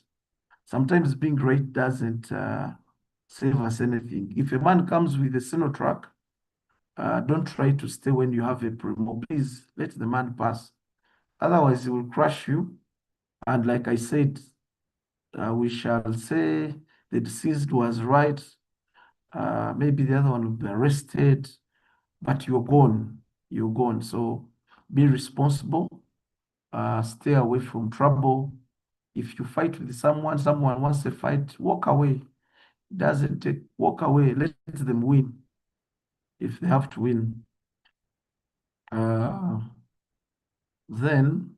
Sometimes being right doesn't save us anything. If a man comes with a Sinotrack, don't try to stay when you have a Primo. Please let the man pass. Otherwise, he will crush you. And like I said, we shall say the deceased was right. Maybe the other one will be arrested, but you're gone. You're gone. So be responsible. Stay away from trouble. If you fight with someone wants to fight, walk away. Doesn't take, walk away. Let them win if they have to win. Then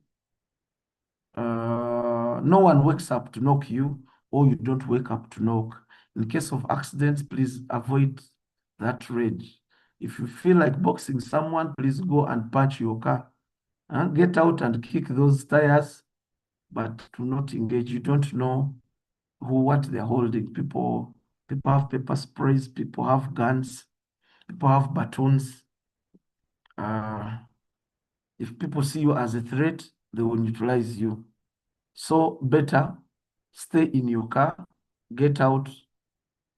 no one wakes up to knock you, or you don't wake up to knock. In case of accidents, please avoid that rage. If you feel like boxing someone, please go and punch your car. Get out and kick those tires, but do not engage. You don't know what they're holding. People have pepper sprays, people have guns, people have batons. If people see you as a threat, they will neutralize you. So better stay in your car, get out,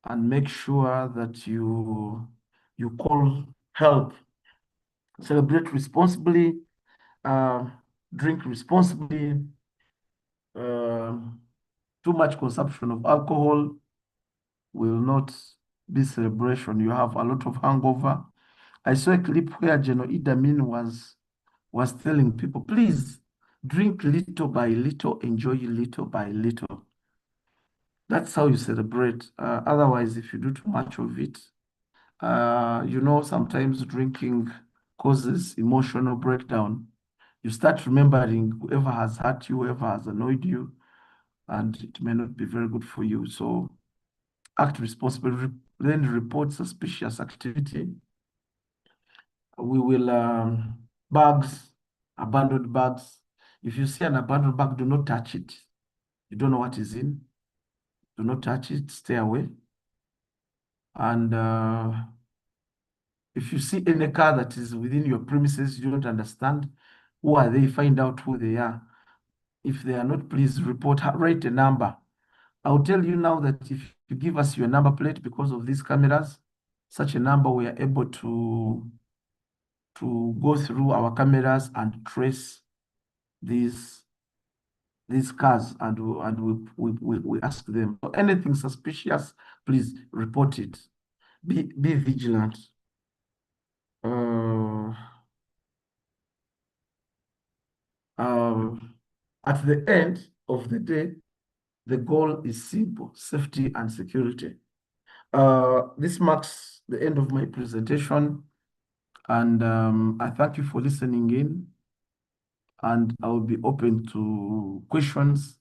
and make sure that you call help. Celebrate responsibly, drink responsibly. Too much consumption of alcohol will not be celebration. You have a lot of hangover. I saw a clip where General Idi Amin was telling people, please drink little by little, enjoy little by little. That's how you celebrate. Otherwise, if you do too much of it, you know, sometimes drinking causes emotional breakdown. You start remembering whoever has hurt you, whoever has annoyed you, and it may not be very good for you. So act responsibly, then report suspicious activity. We will, bags, abandoned bags. If you see an abandoned bag, do not touch it. You don't know what is in. Do not touch it, stay away. And if you see any car that is within your premises, you don't understand, who are they, find out who they are. If they are not, please report, write a number. I'll tell you now that if you give us your number plate because of these cameras, such a number, we are able to go through our cameras and trace these cars, and we ask them. So anything suspicious, please report it. Be vigilant. At the end of the day, the goal is simple: safety and security. This marks the end of my presentation, and I thank you for listening in, and I will be open to questions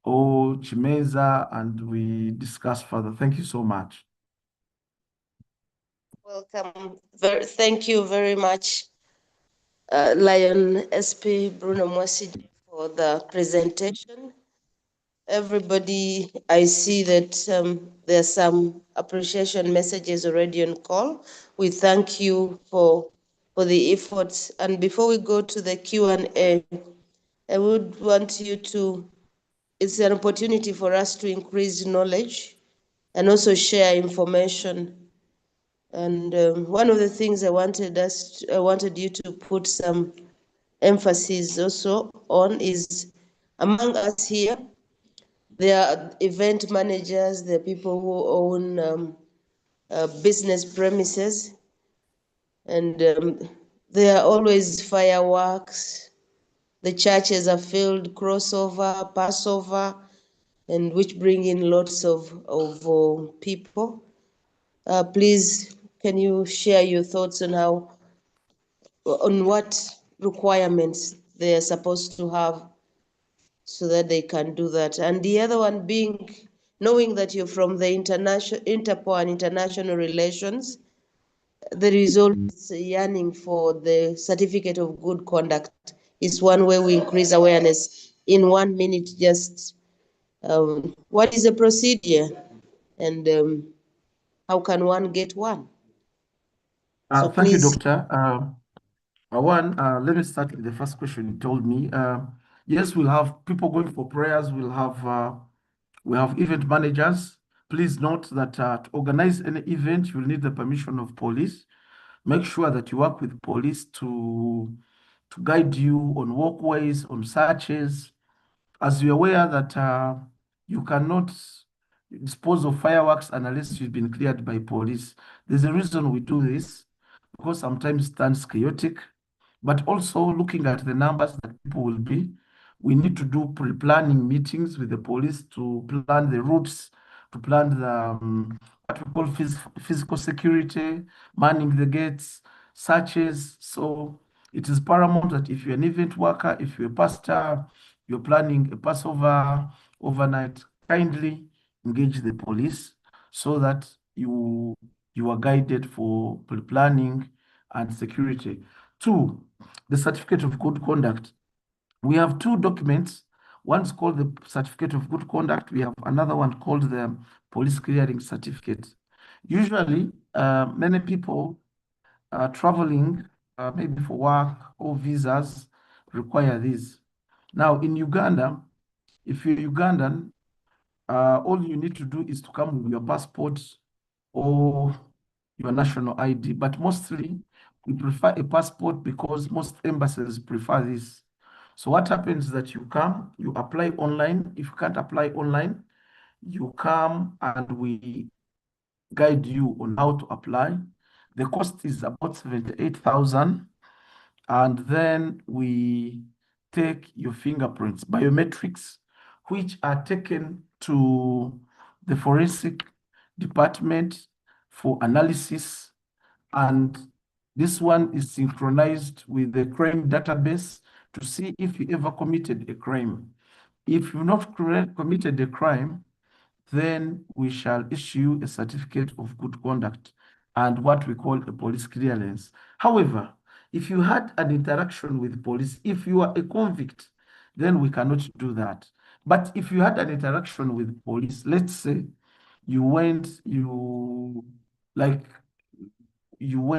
or Chimeza, and we discuss further. Thank you so much. Welcome. Thank you very much, Lion SP Bruno Mwasidi, for the presentation. Everybody, I see that there are some appreciation messages already on call. We thank you for the efforts. And before we go to the Q&A, I would want you to, it's an opportunity for us to increase knowledge and also share information. And one of the things I wanted you to put some emphasis also on is, among us here, there are event managers, there are people who own business premises, and there are always fireworks. The churches are filled, crossover, Passover, and which bring in lots of people. Please, can you share your thoughts on what requirements they are supposed to have so that they can do that? And the other one being, knowing that you're from the Interpol and international relations, there is always a yearning for the certificate of good conduct. It's one way we increase awareness. In 1 minute, just what is the procedure, and how can one get one? So Thank you, please. Doctor. Let me start with the first question you told me. Yes, we'll have people going for prayers. We have event managers. Please note that to organize any event, you'll need the permission of police. Make sure that you work with police to guide you on walkways, on searches. As you're aware that you cannot dispose of fireworks unless you've been cleared by police. There's a reason we do this, because sometimes it turns chaotic, but also looking at the numbers that people will be, we need to do pre-planning meetings with the police to plan the routes, to plan the what we call physical security, manning the gates, searches. So it is paramount that if you're an event worker, if you're a pastor, you're planning a Passover overnight, kindly engage the police so that you are guided for pre-planning and security. 2, the certificate of good conduct. We have 2 documents. One's called the certificate of good conduct. We have another one called the police clearing certificate. Usually, many people are traveling maybe for work or visas require this. Now in Uganda, if you're Ugandan, all you need to do is to come with your passport or your national ID, but mostly we prefer a passport because most embassies prefer this. So what happens is that you come, you apply online. If you can't apply online, you come and we guide you on how to apply. The cost is about 78,000, and then we take your fingerprints, biometrics, which are taken to the forensic department for analysis, and this one is synchronized with the crime database to see if you ever committed a crime. If you've not committed a crime, then we shall issue a certificate of good conduct and what we call a police clearance. However, if you had an interaction with police, if you are a convict, then we cannot do that. But if you had an interaction with police, let's say you went and you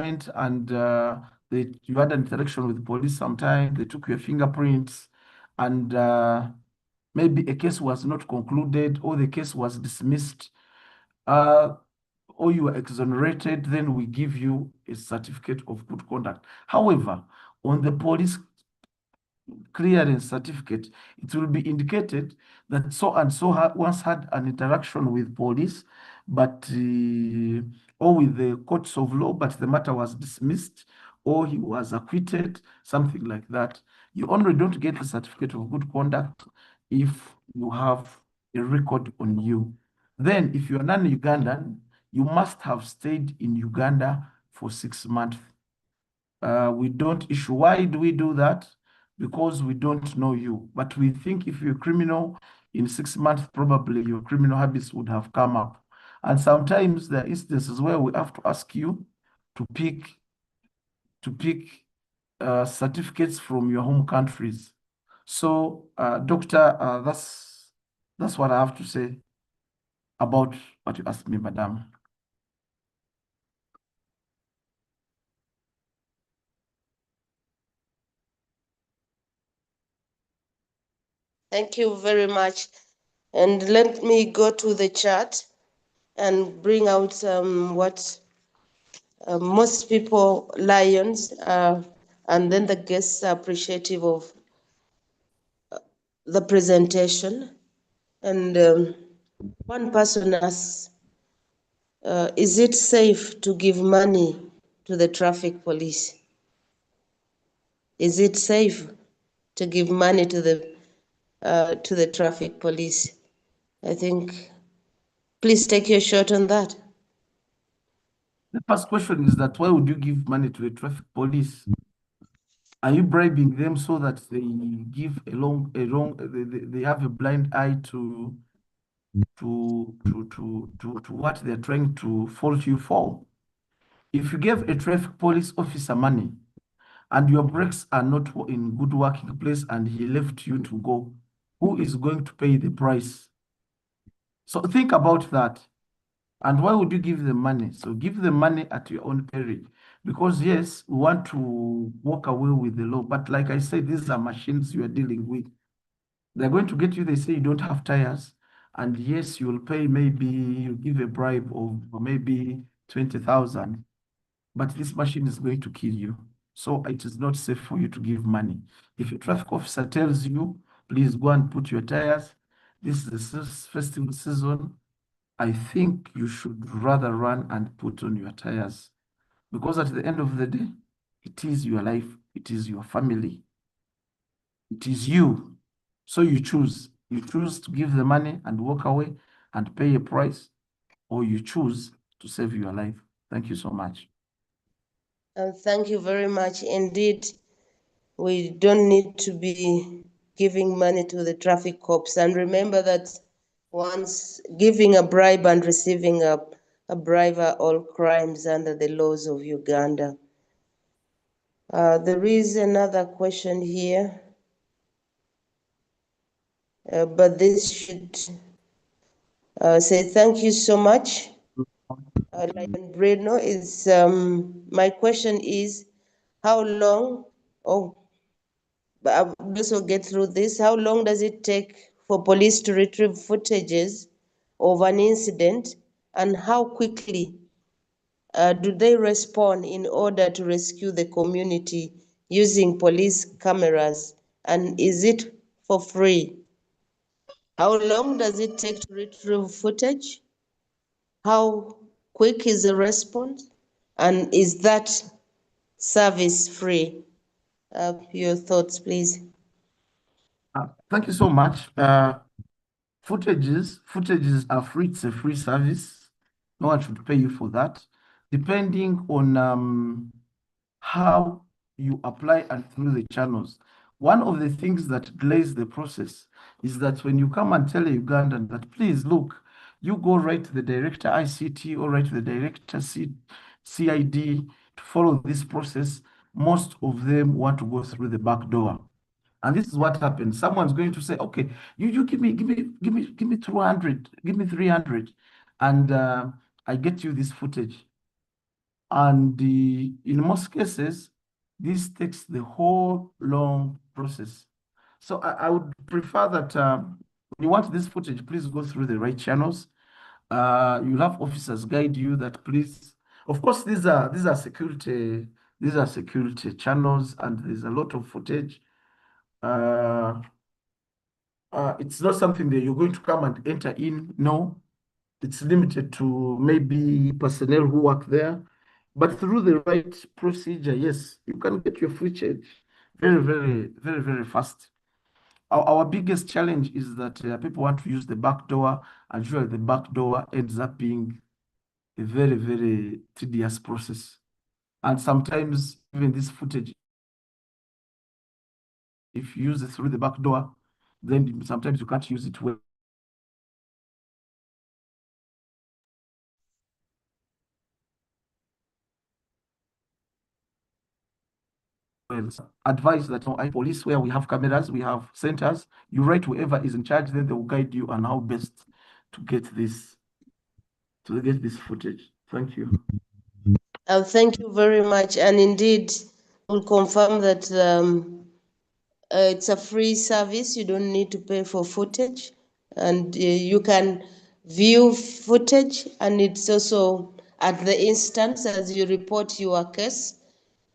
had an interaction with police sometime, they took your fingerprints, and maybe a case was not concluded or the case was dismissed, or you were exonerated, then we give you a certificate of good conduct. However, on the police clearance certificate, it will be indicated that so and so once had an interaction with police, but or with the courts of law, but the matter was dismissed, or he was acquitted, something like that. You only don't get the certificate of good conduct if you have a record on you. Then, if you're non-Ugandan, you must have stayed in Uganda for 6 months. We don't issue. Why do we do that? Because we don't know you. But we think if you're a criminal, in 6 months, probably your criminal habits would have come up. And sometimes there are instances where we have to ask you to pick certificates from your home countries. So, Doctor, that's what I have to say about what you asked me, Madam. Thank you very much. And let me go to the chat and bring out what most people, Lions, and then the guests are appreciative of the presentation. And one person asks, is it safe to give money to the traffic police? Is it safe to give money to the traffic police? I think, please take your shot on that. The first question is that why would you give money to a traffic police? Are you bribing them so that they give they have a blind eye to what they're trying to fault you for? If you gave a traffic police officer money and your brakes are not in good working place and he left you to go, who is going to pay the price? So think about that. And why would you give them money? So give them money at your own peril. Because yes, we want to walk away with the law. But like I said, these are machines you are dealing with. They're going to get you, they say you don't have tires. And yes, you'll pay, maybe you give a bribe of maybe 20,000. But this machine is going to kill you. So it is not safe for you to give money. If a traffic officer tells you, please go and put your tires, this is the festival season, I think you should rather run and put on your tires, because at the end of the day, it is your life, it is your family, it is you. So you choose. You choose to give the money and walk away and pay a price, or you choose to save your life. Thank you so much. And thank you very much. Indeed, we don't need to be giving money to the traffic cops. And remember that once giving a bribe and receiving a bribe are all crimes under the laws of Uganda. There is another question here, but this should say thank you so much. Lion Breno is, my question is, how long, but I will also get through this, how long does it take for police to retrieve footages of an incident, and how quickly do they respond in order to rescue the community using police cameras, and is it for free? How long does it take to retrieve footage? How quick is the response? And is that service free? Your thoughts, please. Thank you so much. Footages are free. It's a free service. No one should pay you for that. Depending on how you apply and through the channels. One of the things that delays the process is that when you come and tell a Ugandan that, please look, you go write to the director ICT or write to the director CID to follow this process, most of them want to go through the back door. And this is what happens. Someone's going to say, okay, you give me 200, give me 300, and I get you this footage. And in most cases, this takes the whole long process. So I would prefer that when you want this footage, please go through the right channels. You'll have officers guide you that please. Of course, these are security channels, and there's a lot of footage. It's not something that you're going to come and enter in. No, it's limited to maybe personnel who work there. But through the right procedure, yes, you can get your footage very, very, very, very fast. Our biggest challenge is that people want to use the back door, and usually the back door ends up being a very, very tedious process. And sometimes even this footage, if you use it through the back door, then sometimes you can't use it well. Advise that police, where we have cameras, we have centers, you write whoever is in charge, then they will guide you on how best to get this footage. Thank you. Thank you very much. And indeed, we'll confirm that it's a free service. You don't need to pay for footage, and you can view footage, and it's also at the instance as you report your case,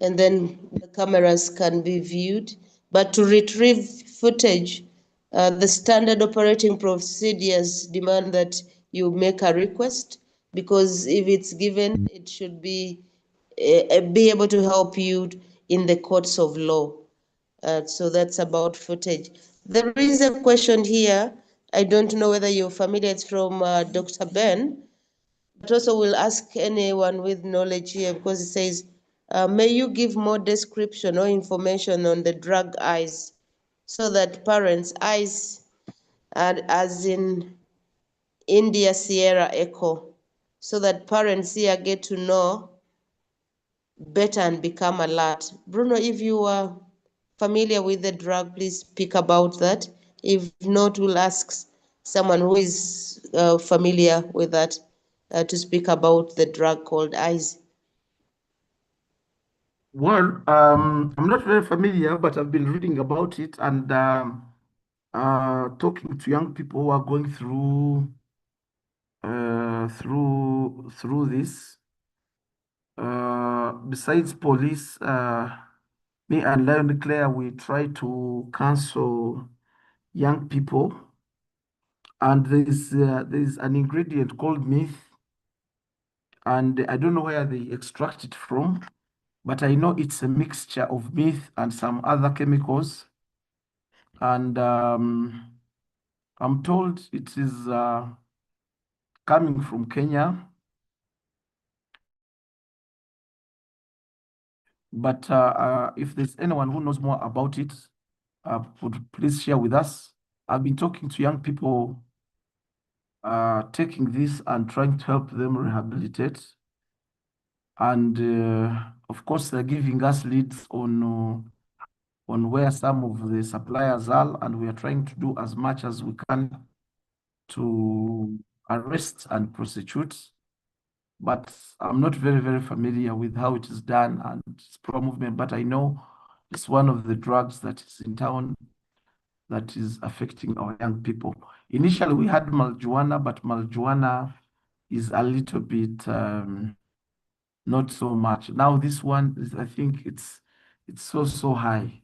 and then the cameras can be viewed. But to retrieve footage, the standard operating procedures demand that you make a request, because if it's given, it should be able to help you in the courts of law. So that's about footage. There is a question here. I don't know whether you're familiar. It's from Dr. Ben, but also we'll ask anyone with knowledge here, because it says, may you give more description or information on the drug eyes, so that parents' eyes, as in India Sierra Echo, so that parents here get to know better and become alert. Bruno, if you are familiar with the drug, please speak about that. If not, we'll ask someone who is familiar with that to speak about the drug called ICE. Well, I'm not very familiar, but I've been reading about it and talking to young people who are going through this. Besides police, me and Lion Claire, we try to counsel young people, and there's an ingredient called meth, and I don't know where they extract it from, but I know it's a mixture of meth and some other chemicals, and I'm told it is coming from Kenya. But if there's anyone who knows more about it, would please share with us. I've been talking to young people taking this and trying to help them rehabilitate. And of course, they're giving us leads on where some of the suppliers are, and we are trying to do as much as we can to arrest and prosecute but I'm not very familiar with how it is done and its pro-movement, but I know it's one of the drugs that is in town that is affecting our young people. Initially, we had marijuana, but marijuana is a little bit not so much. Now this one is, I think it's so high.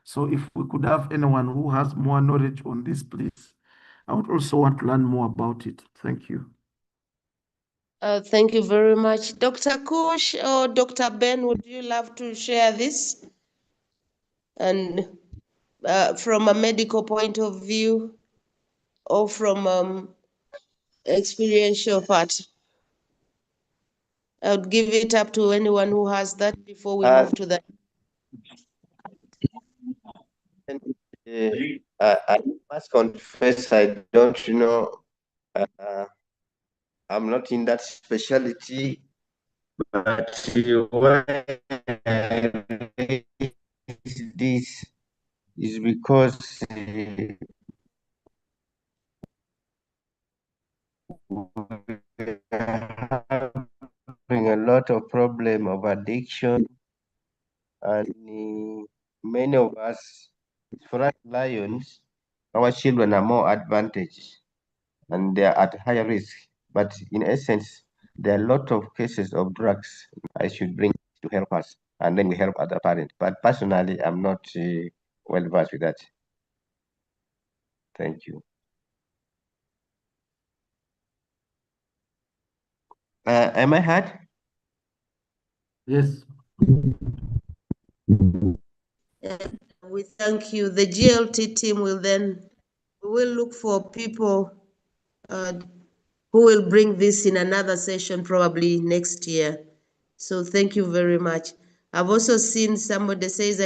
So if we could have anyone who has more knowledge on this, please. I would also want to learn more about it. Thank you. Thank you very much. Dr. Kush or Dr. Ben, would you love to share this? And from a medical point of view or from experiential part? I would give it up to anyone who has that before we move to that. I must confess, I don't know. I'm not in that specialty, but why this is because we're having a lot of problem of addiction, and many of us, for us lions, our children are more advantaged and they are at higher risk. But in essence, there are a lot of cases of drugs I should bring to help us, and then we help other parents. But personally, I'm not well versed with that. Thank you. Am I heard? Yes. We thank you. The GLT team will look for people who will bring this in another session probably next year. So thank you very much. I've also seen somebody says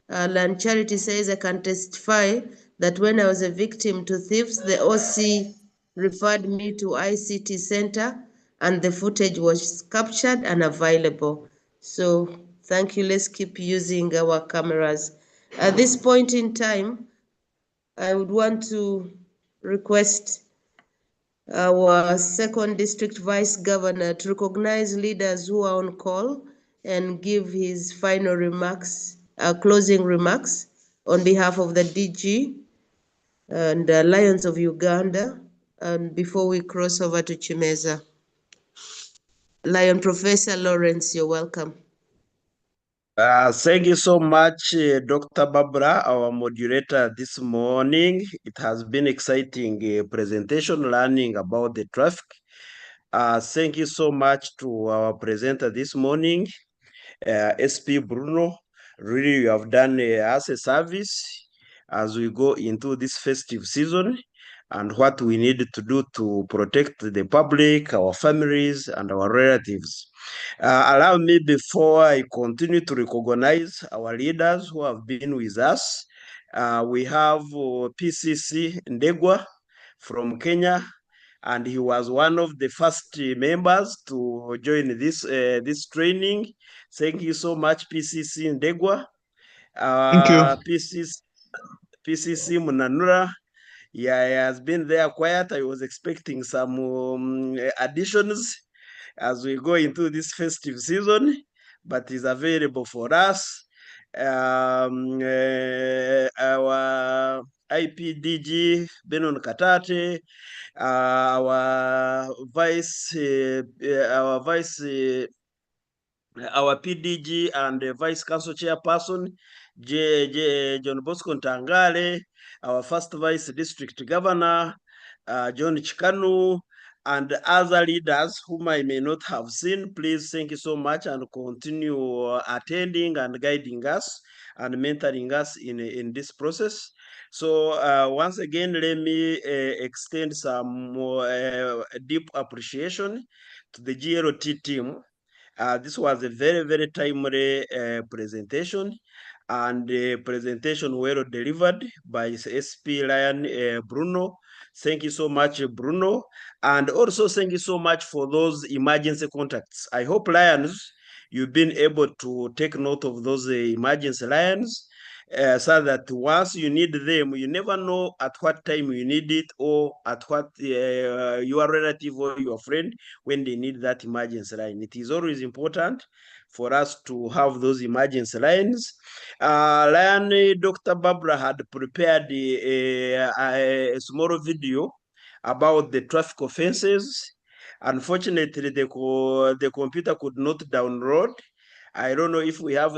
Land Charity says I can testify that when I was a victim to thieves, the OC referred me to ICT center and the footage was captured and available. So thank you. Let's keep using our cameras. At this point in time, I would want to request our second district vice governor to recognize leaders who are on call and give his final remarks, closing remarks on behalf of the DG and Lions of Uganda, and before we cross over to Chimeza. Lion Professor Lawrence, you're welcome. Thank you so much, Dr. Barbara, our moderator this morning. It has been exciting presentation, learning about the traffic. Thank you so much to our presenter this morning, SP Bruno. Really, you have done us a service as we go into this festive season and what we need to do to protect the public, our families, and our relatives. Allow me, before I continue, to recognize our leaders who have been with us. We have PCC Ndegwa from Kenya, and he was one of the first members to join this training. Thank you so much, PCC Ndegwa. Thank you. PCC Munanura. Yeah, he has been there quiet. I was expecting some additions as we go into this festive season, but is available for us. Our IPDG, Benon Katate, our PDG and Vice Council Chairperson, John Bosco Ntangale, our first Vice District Governor, John Chikanu, and other leaders whom I may not have seen. Please, thank you so much, and continue attending and guiding us and mentoring us in this process. So once again, let me extend some more deep appreciation to the GLT team. This was a very timely presentation, and the presentation well delivered by SP Lion Bruno. Thank you so much, Bruno. And also thank you so much for those emergency contacts. I hope, Lions, you've been able to take note of those emergency lines. so that once you need them, you never know at what time you need it, or at what your relative or your friend, when they need that emergency line. It is always important for us to have those emergency lines. Dr. Barbara had prepared a small video about the traffic offenses. Unfortunately, the computer could not download. I don't know if we have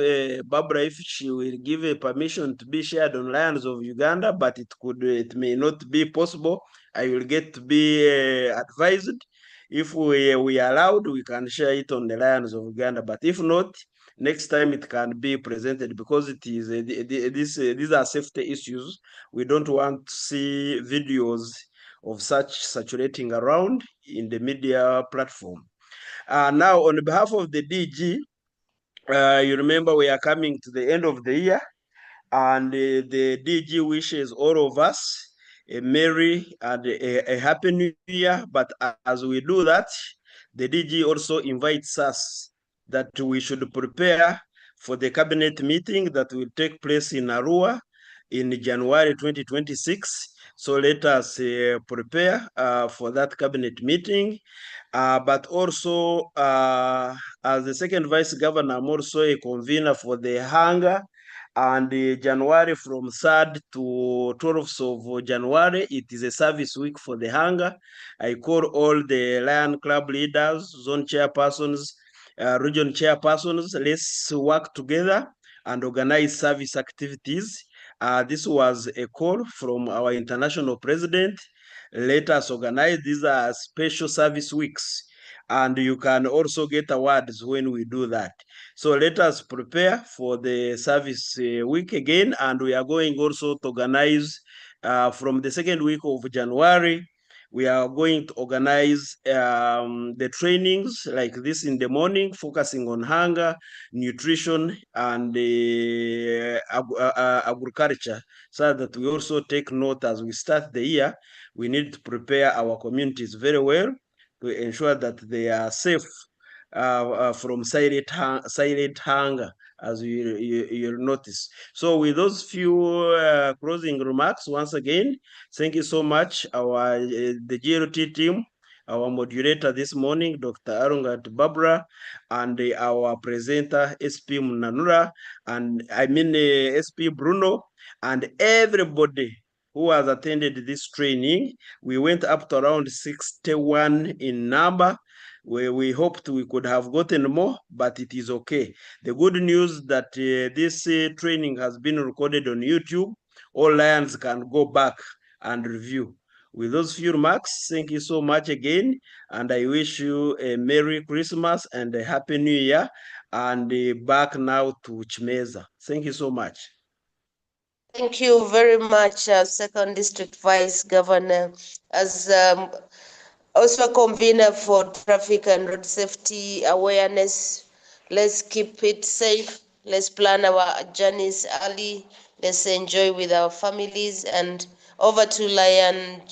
Barbara, if she will give a permission to be shared on Lions of Uganda, but it may not be possible. I will get to be advised. If we are allowed, we can share it on the Lions of Uganda, but if not, next time it can be presented, because it is these are safety issues. We don't want to see videos of such saturating around in the media platform. Now, on behalf of the DG, you remember we are coming to the end of the year, and the DG wishes all of us a merry and a happy new year. But as we do that, the DG also invites us that we should prepare for the cabinet meeting that will take place in Arua in January 2026. So let us prepare for that cabinet meeting. But also, as the second vice governor, I'm also a convener for the hunger. And January, from 3rd to 12th of January, it is a service week for the hunger. I call all the Lion Club leaders, zone chairpersons, region chairpersons, let's work together and organize service activities. This was a call from our international president. Let us organize. These are special service weeks, and you can also get awards when we do that. So let us prepare for the service week again, and we are going also to organize from the second week of January. We are going to organize the trainings like this in the morning, focusing on hunger, nutrition, and agriculture, so that we also take note as we start the year. We need to prepare our communities very well to ensure that they are safe from silent hunger, as you'll notice. So with those few closing remarks, once again, thank you so much, the GLT team, our moderator this morning, Dr. Arungat Barbara, and our presenter, SP Munanura, and SP Bruno, and everybody who has attended this training. We went up to around 61 in number. We hoped we could have gotten more, but it is okay. The good news that this training has been recorded on YouTube. All Lions can go back and review. With those few remarks, thank you so much again, and I wish you a Merry Christmas and a Happy New Year, and back now to Chimeza. Thank you so much. Thank you very much, Second District Vice Governor. As also a convener for traffic and road safety awareness, let's keep it safe. Let's plan our journeys early. Let's enjoy with our families. And over to Lion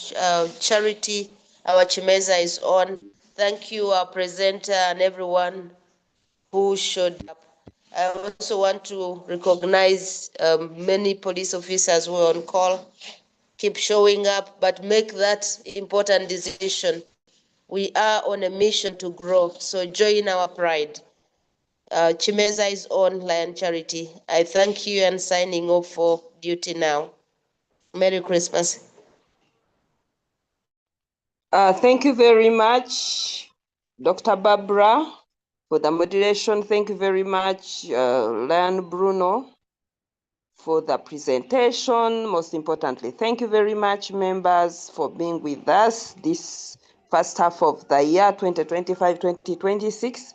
Charity, our Chimeza is on. Thank you, our presenter, and everyone who showed up. I also want to recognize many police officers who are on call. Keep showing up, but make that important decision. We are on a mission to grow, so join our pride. Chimeza is on, Lion Charity. I thank you and signing off for duty now. Merry Christmas. Thank you very much, Dr. Barbara, for the moderation. Thank you very much, Lion Bruno, for the presentation. Most importantly, thank you very much, members, for being with us this first half of the year 2025-2026.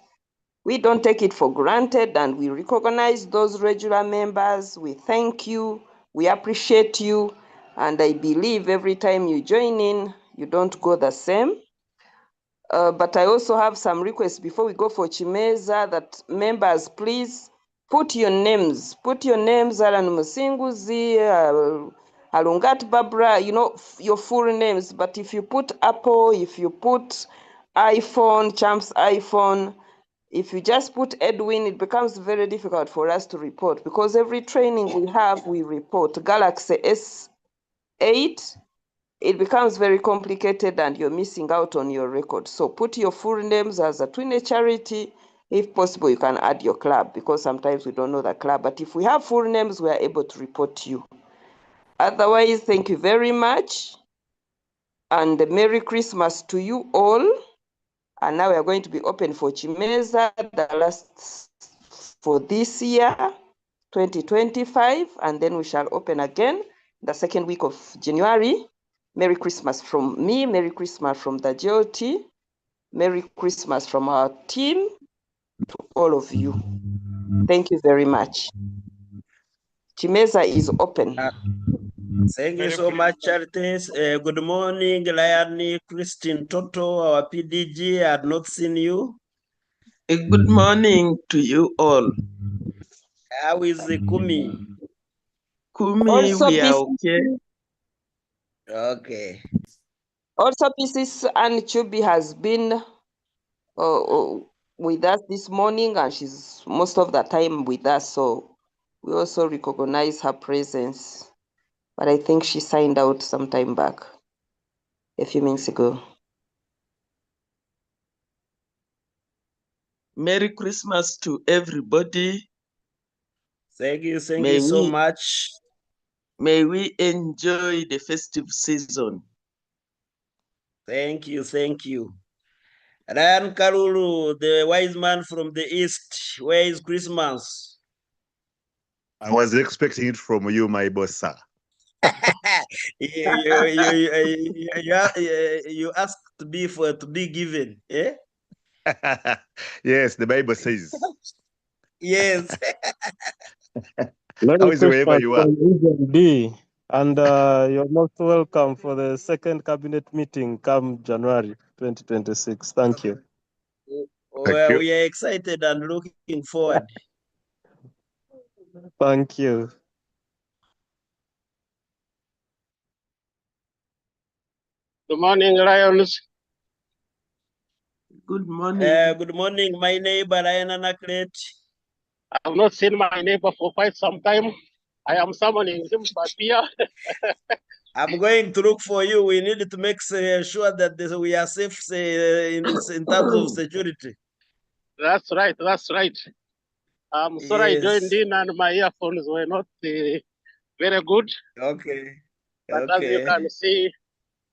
We don't take it for granted, and we recognize those regular members. We thank you, we appreciate you, and I believe every time you join in, you don't go the same. But I also have some requests before we go for Chimeza, that members, please put your names. Put your names, Alan Musinguzi, Alungat Barbara, you know, your full names. But if you put Apple, if you put iPhone, Champ's iPhone, If you just put Edwin, it becomes very difficult for us to report because every training we have, we report. Galaxy S8, it becomes very complicated and you're missing out on your record. So put your full names as a Twine Charity. If possible, you can add your club because sometimes we don't know the club. But if we have full names, we are able to report you. Otherwise, thank you very much. And Merry Christmas to you all. And now we are going to be open for Chimeza, the last for this year, 2025. And then we shall open again the second week of January. Merry Christmas from me, Merry Christmas from the GOT, Merry Christmas from our team to all of you. Thank you very much. Chimeza is open. Thank you so much, Charities. Good morning, Lion, Christine Toto, our PDG. I had not seen you. Good morning to you all. How is the Kumi? Kumi, Also, we are PCC, okay. Okay. also PCC and Chubi has been with us this morning, and she's most of the time with us. So we also recognize her presence. But I think she signed out some time back, a few minutes ago. Merry Christmas to everybody. Thank you so much. May we enjoy the festive season. Thank you. Ryan Karulu, the wise man from the East, where is Christmas? I was expecting it from you, my boss, sir. You asked to be given, eh? Yes, the Bible says. Yes. How is wherever you are? And you're most welcome for the second cabinet meeting come January 2026. Thank you. Well, we are excited and looking forward. Thank you. Good morning, Lions. Good morning. Good morning, my neighbor, Ryan Anaklet. I have not seen my neighbor for quite some time. I am summoning him, but here. I'm going to look for you. We need to make sure that we are safe in terms of security. That's right. I'm sorry I joined in and my earphones were not very good. Okay. But as you can see,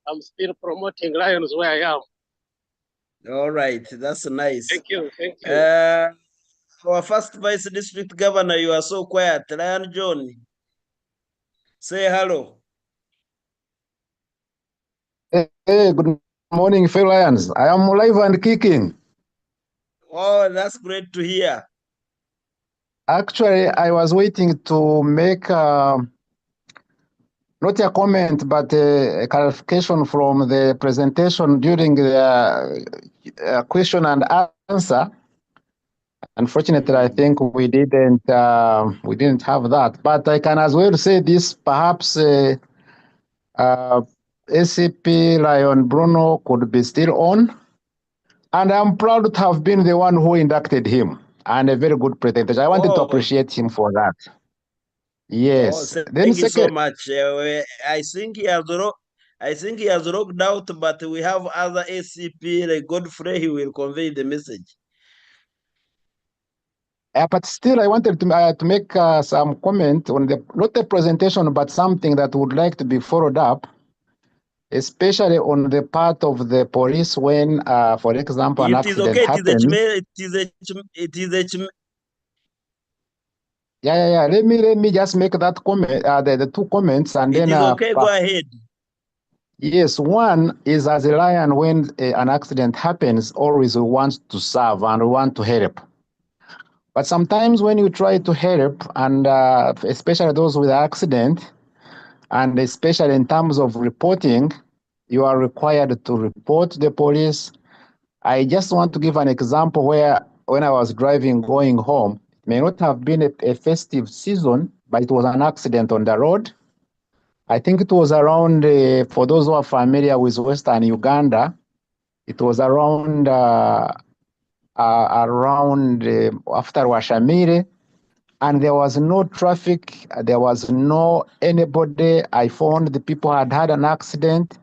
I'm still promoting Lions where I am. All right, that's nice. Thank you. Our first Vice District Governor, you are so quiet. Lion John, say hello. Hey, good morning, fellow Lions. I am live and kicking. Oh, that's great to hear. Actually, I was waiting to make not a comment, but a clarification from the presentation during the question and answer. Unfortunately, I think we didn't have that. But I can as well say this: perhaps SCP Lion Bruno could be still on, and I'm proud to have been the one who inducted him, and a very good presentation. I wanted to appreciate him for that. Yes. Thank you so much. I think he has logged out, but we have other SCP like Godfrey. He will convey the message. But still, I wanted to make some comment on not the presentation, but something that would like to be followed up, especially on the part of the police when, for example, an accident happens. It is a Yeah. Let me just make that comment. The two comments, and then. It is okay. Go ahead. Yes, one is as a Lion, when an accident happens, always wants to serve and want to help. But sometimes when you try to help, and especially those with accident, and especially in terms of reporting, you are required to report the police. I just want to give an example where when I was driving going home, it may not have been a festive season, but it was an accident on the road. I think it was around, for those who are familiar with Western Uganda, it was around around after Washamire, and there was no traffic, there was no anybody. I found the people had had an accident,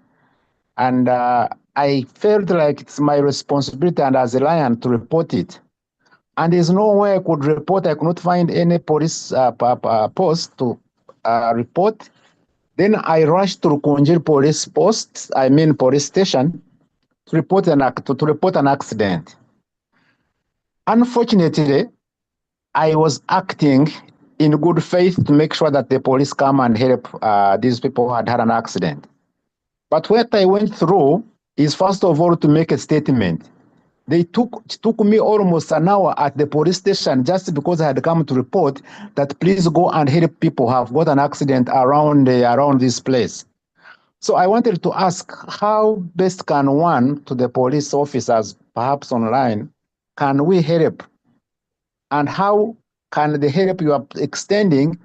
and I felt like it's my responsibility and as a Lion to report it. And there's no way I could report. I could not find any police post to report. Then I rushed to Rukunjiri police post, police station, to report an accident. Unfortunately, I was acting in good faith to make sure that the police come and help these people who had had an accident. But what I went through is, first of all, to make a statement. They took me almost an hour at the police station just because I had come to report that please go and help people who have got an accident around this place. So I wanted to ask, how best can one, to the police officers, perhaps online, can we help? And how can the help you are extending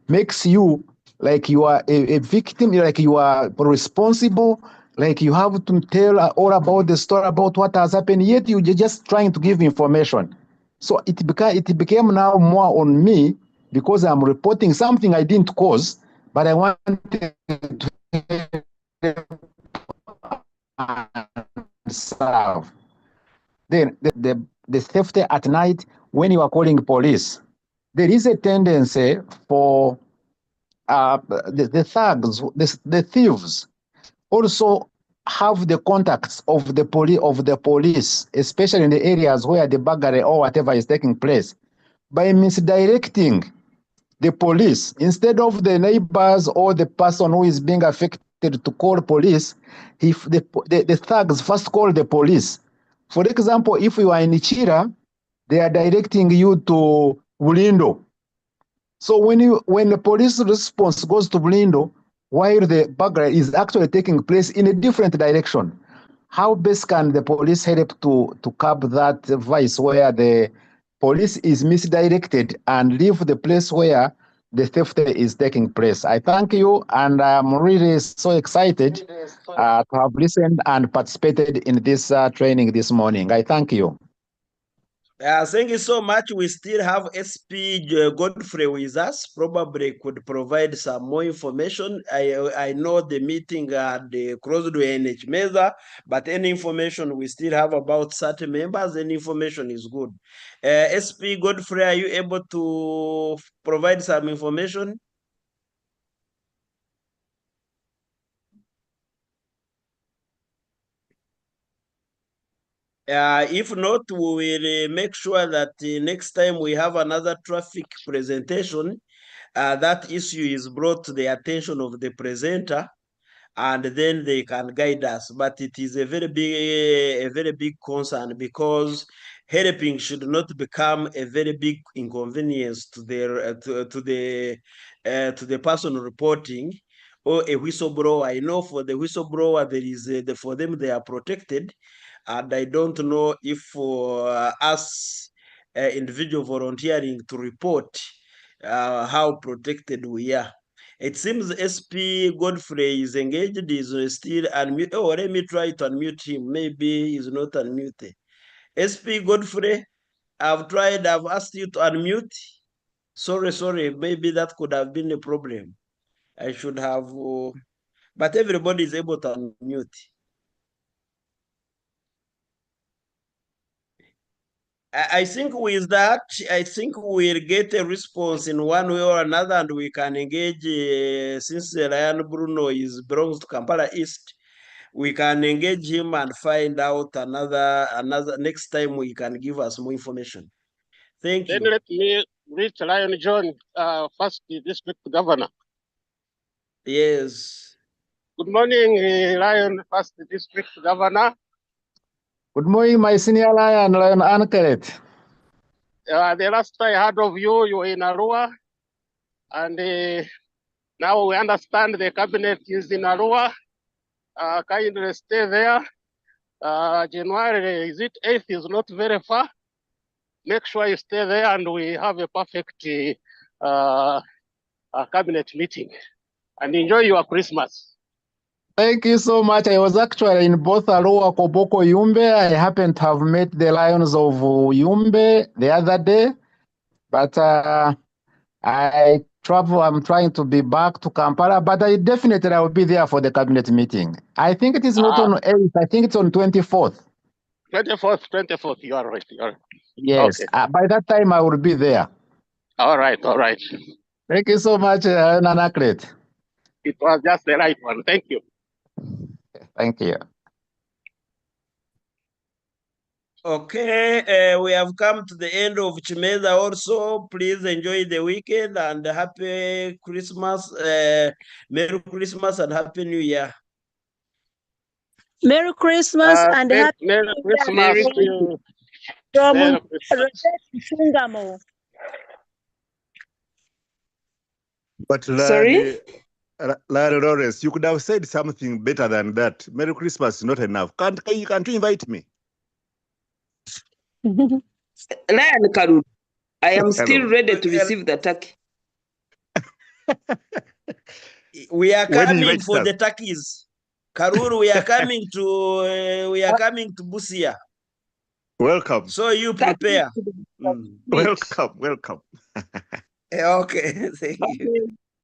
makes you like you are a victim, like you are responsible, like you have to tell all about the story about what has happened, yet you're just trying to give information. So it became now more on me because I'm reporting something I didn't cause, but I wanted to serve. Then the safety at night when you are calling police, there is a tendency for the thugs, the thieves, also have the contacts of the police, especially in the areas where the burglary or whatever is taking place, by misdirecting the police. Instead of the neighbors or the person who is being affected to call police, if the thugs first call the police. For example, if you are in Chira, they are directing you to Bulindo. So when the police response goes to Bulindo, while the burglary is actually taking place in a different direction, how best can the police help to curb that vice where the police is misdirected and leave the place where the theft is taking place? I thank you, and I'm really so excited to have listened and participated in this training this morning. I thank you. Thank you so much. We still have SP Godfrey with us. Probably could provide some more information. I know the meeting had closed to NH Meza, but any information we still have about 30 members, any information is good. SP Godfrey, are you able to provide some information? If not, we will make sure that next time we have another traffic presentation, that issue is brought to the attention of the presenter, and then they can guide us. But it is a very big concern, because helping should not become a very big inconvenience to the person reporting or a whistleblower. I know for the whistleblower, there is for them they are protected. And I don't know if for us individual volunteering to report how protected we are. It seems SP Godfrey is engaged, is still unmuted. Oh, let me try to unmute him. Maybe he's not unmuted. SP Godfrey, I've asked you to unmute. Sorry, maybe that could have been a problem. I should have, but everybody is able to unmute. I think with that, I think we'll get a response in one way or another, and we can engage, since Ryan Bruno belongs to Kampala East, we can engage him and find out another next time we can give us more information. Thank you. Then let me reach Lion John, first district governor. Yes. Good morning, Lion first district governor. Good morning, my senior Lion Ankaret. The last I heard of you, you were in Arua, and now we understand the cabinet is in Arua. Kindly stay there. January, is it 8th, is not very far. Make sure you stay there and we have a perfect cabinet meeting. And enjoy your Christmas. Thank you so much. I was actually in both Arua, Koboko, Yumbe. I happened to have met the Lions of Yumbe the other day, but I'm trying to be back to Kampala, but I will be there for the cabinet meeting. I think it is not on 8th, I think it's on 24th. 24th, you are right. Yes, Okay. by that time I will be there. All right. Thank you so much, Nanaklet. It was just the right one. Thank you. Thank you. Okay, we have come to the end of Chimeza also. Please enjoy the weekend and happy Christmas, Merry Christmas and Happy New Year. Merry Christmas and Happy Merry New Christmas Year to you. from Merry Christmas. Sungamo. But Sorry? Larry Lawrence, you could have said something better than that. Merry Christmas is not enough. Can't you invite me? Lion Karuru, I am still ready to receive the turkey. We are When you coming invite for us. the turkeys. Karuru, we are coming to Busia. Welcome. So you prepare. Welcome. Okay, thank you.